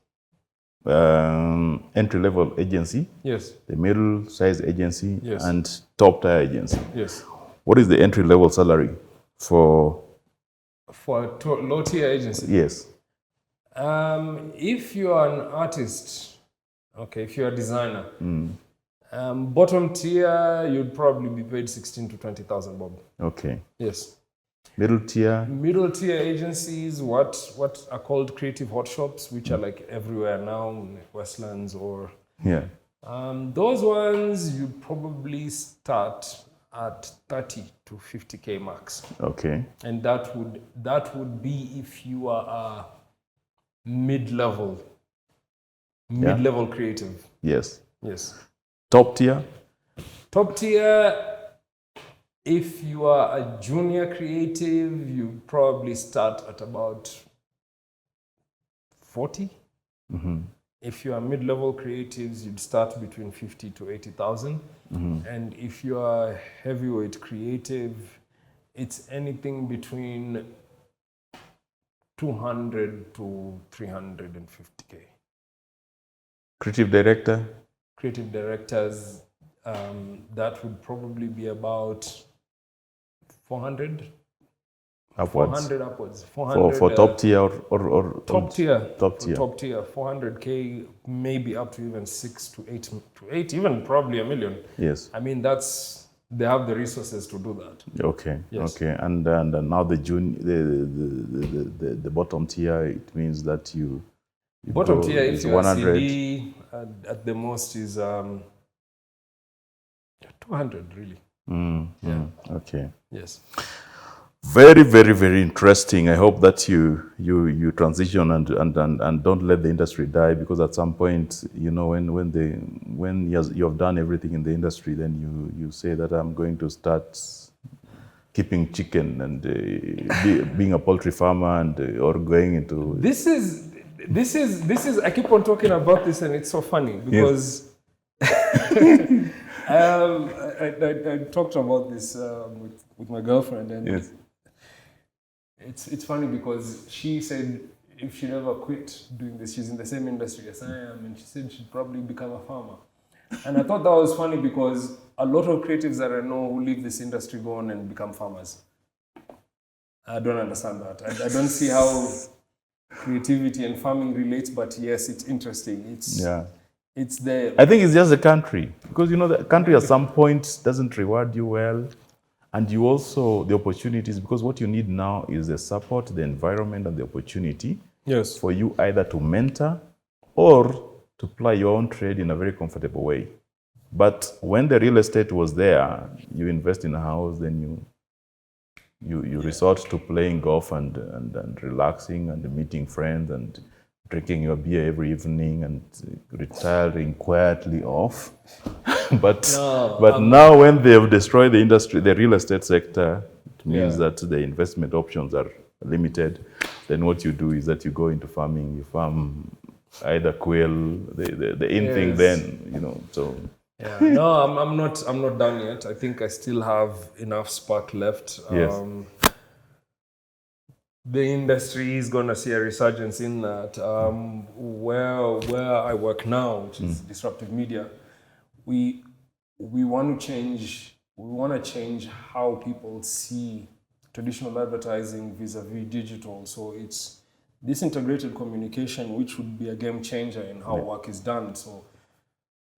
Speaker 1: Entry-level agency.
Speaker 2: Yes.
Speaker 1: The middle-sized agency.
Speaker 2: Yes.
Speaker 1: And top-tier agency.
Speaker 2: Yes.
Speaker 1: What is the entry-level salary for
Speaker 2: a low-tier agency?
Speaker 1: Yes.
Speaker 2: If you are an artist, okay, if you're a designer, bottom tier, you'd probably be paid 16 to 20,000 bob.
Speaker 1: Okay.
Speaker 2: Yes.
Speaker 1: Middle tier?
Speaker 2: Middle tier agencies, what are called creative hot shops, which are like everywhere now, in Westlands or...
Speaker 1: Yeah.
Speaker 2: Those ones, you probably start at 30 to 50K max.
Speaker 1: Okay.
Speaker 2: And that would be if you are a mid-level creative.
Speaker 1: Yes.
Speaker 2: Yes.
Speaker 1: Top tier?
Speaker 2: Top tier, if you are a junior creative, you probably start at about 40. If you are mid-level creatives, you'd start between 50 to 80,000. And if you are a heavyweight creative, it's anything between 200 to 350K.
Speaker 1: Creative director?
Speaker 2: Creative directors, that would probably be about 400.
Speaker 1: Upwards.
Speaker 2: 400 upwards. 400
Speaker 1: for top tier or
Speaker 2: top tier.
Speaker 1: Top tier.
Speaker 2: Top tier. 400K, maybe up to even 6 to 8, even probably $1 million.
Speaker 1: Yes.
Speaker 2: I mean, they have the resources to do that.
Speaker 1: Okay.
Speaker 2: Yes.
Speaker 1: Okay. And now the bottom tier, it means that you
Speaker 2: bottom tier, if you're
Speaker 1: 100.
Speaker 2: a CD, at the most is 200 really.
Speaker 1: Okay.
Speaker 2: Yes.
Speaker 1: Very, very, very interesting. I hope that you transition and don't let the industry die, because at some point, you know, when you have done everything in the industry, then you say that I'm going to start keeping chicken and being a poultry farmer and or going into
Speaker 2: this is I keep on talking about this, and it's so funny because I talked about this with my girlfriend, and
Speaker 1: yes.
Speaker 2: It's funny because she said if she never quit doing this, she's in the same industry as I am, and she said she'd probably become a farmer. And I thought that was funny because a lot of creatives that I know who leave this industry go on and become farmers. I don't understand that. I don't see how creativity and farming relates, but yes, it's interesting. It's there.
Speaker 1: I think it's just the country, because you know the country at some point doesn't reward you well, and you also the opportunities, because what you need now is the support, the environment, and the opportunity.
Speaker 2: Yes.
Speaker 1: For you either to mentor or to ply your own trade in a very comfortable way. But when the real estate was there, you invest in a house, then you resort to playing golf and relaxing and meeting friends and drinking your beer every evening and retiring quietly off. but now when they have destroyed the industry, the real estate sector, it means that the investment options are limited. Then what you do is that you go into farming. You farm either quail, the in thing. Then so.
Speaker 2: Yeah, no, I'm not done yet. I think I still have enough spark left.
Speaker 1: Yes.
Speaker 2: The industry is going to see a resurgence in that. Where I work now, which is disruptive media, we want to change. We want to change how people see traditional advertising vis-a-vis digital. So it's this integrated communication, which would be a game changer in how work is done. So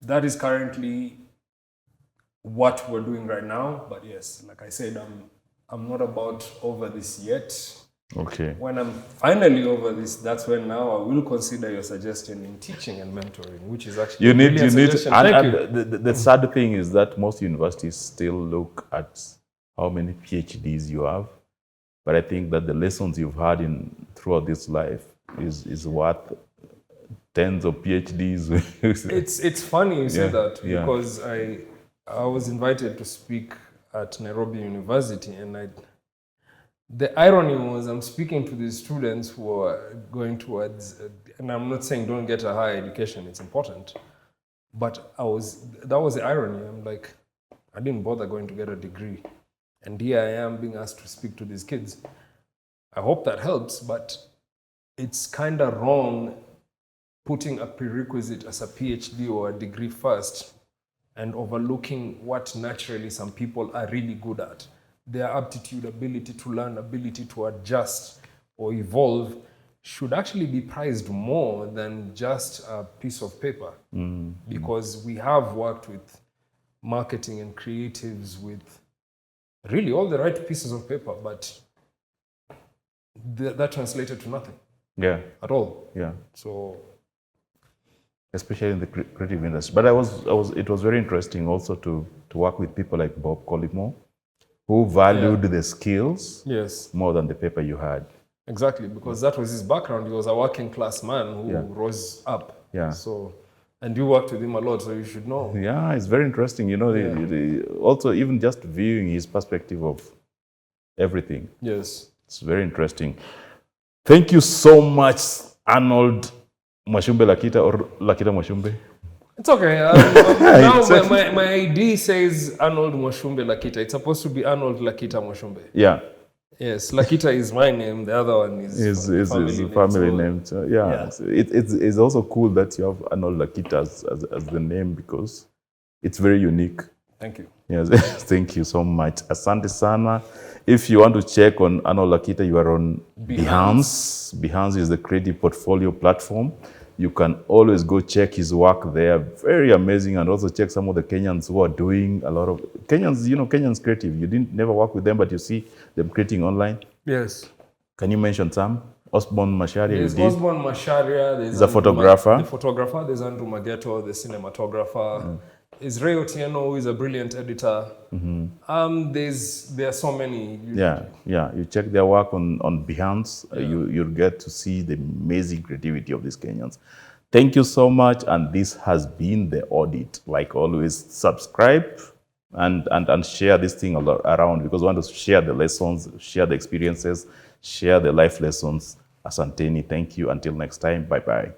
Speaker 2: that is currently what we're doing right now. But yes, like I said, I'm not about over this yet.
Speaker 1: Okay.
Speaker 2: When I'm finally over this, that's when now I will consider your suggestion in teaching and mentoring, which is actually
Speaker 1: the sad thing is that most universities still look at how many PhDs you have. But I think that the lessons you've had throughout this life is worth tens of PhDs.
Speaker 2: It's funny you say that because I was invited to speak at Nairobi University, and the irony was I'm speaking to these students who are going towards, and I'm not saying don't get a higher education, it's important, but that was the irony. I'm like, I didn't bother going to get a degree, and here I am being asked to speak to these kids. I hope that helps, but it's kind of wrong putting a prerequisite as a PhD or a degree first and overlooking what naturally some people are really good at. Their aptitude, ability to learn, ability to adjust or evolve should actually be prized more than just a piece of paper. Because we have worked with marketing and creatives with really all the right pieces of paper, but that translated to nothing.
Speaker 1: Yeah.
Speaker 2: At all.
Speaker 1: Yeah.
Speaker 2: So,
Speaker 1: especially in the creative industry. But it was very interesting also to work with people like Bob Collymore, who valued the skills more than the paper you had.
Speaker 2: Exactly, because that was his background. He was a working class man who rose up.
Speaker 1: Yeah.
Speaker 2: So, and you worked with him a lot, so you should know.
Speaker 1: Yeah, it's very interesting. Also, even just viewing his perspective of everything.
Speaker 2: Yes.
Speaker 1: It's very interesting. Thank you so much, Arnold Mwashumbe Lakita, or Lakita Mwashumbe.
Speaker 2: It's okay. Now my ID says Arnold Mwashumbe Lakita. It's supposed to be Arnold Lakita Mwashumbe.
Speaker 1: Yeah.
Speaker 2: Yes, Lakita is my name. The other one is
Speaker 1: family name. So, it's also cool that you have Arnold Lakita as the name because it's very unique.
Speaker 2: Thank you.
Speaker 1: Yes, thank you so much. Asante sana. If you want to check on Arnold Lakita, you are on Behance. Behance is the creative portfolio platform. You can always go check his work there. Very amazing. And also check some of the Kenyans who are doing a lot of... Kenyans creative. You never work with them, but you see them creating online.
Speaker 2: Yes.
Speaker 1: Can you mention some? Osborne Macharia.
Speaker 2: There's Osborne Macharia. There's
Speaker 1: a photographer.
Speaker 2: The photographer. There's Andrew Mageto, the cinematographer. Is Ray Otieno, who is a brilliant editor. There are so many.
Speaker 1: You check their work on Behance. You'll get to see the amazing creativity of these Kenyans. Thank you so much, and this has been the Audit. Like always, subscribe and share this thing around because we want to share the lessons, share the experiences, share the life lessons. Asanteni, thank you. Until next time, bye-bye.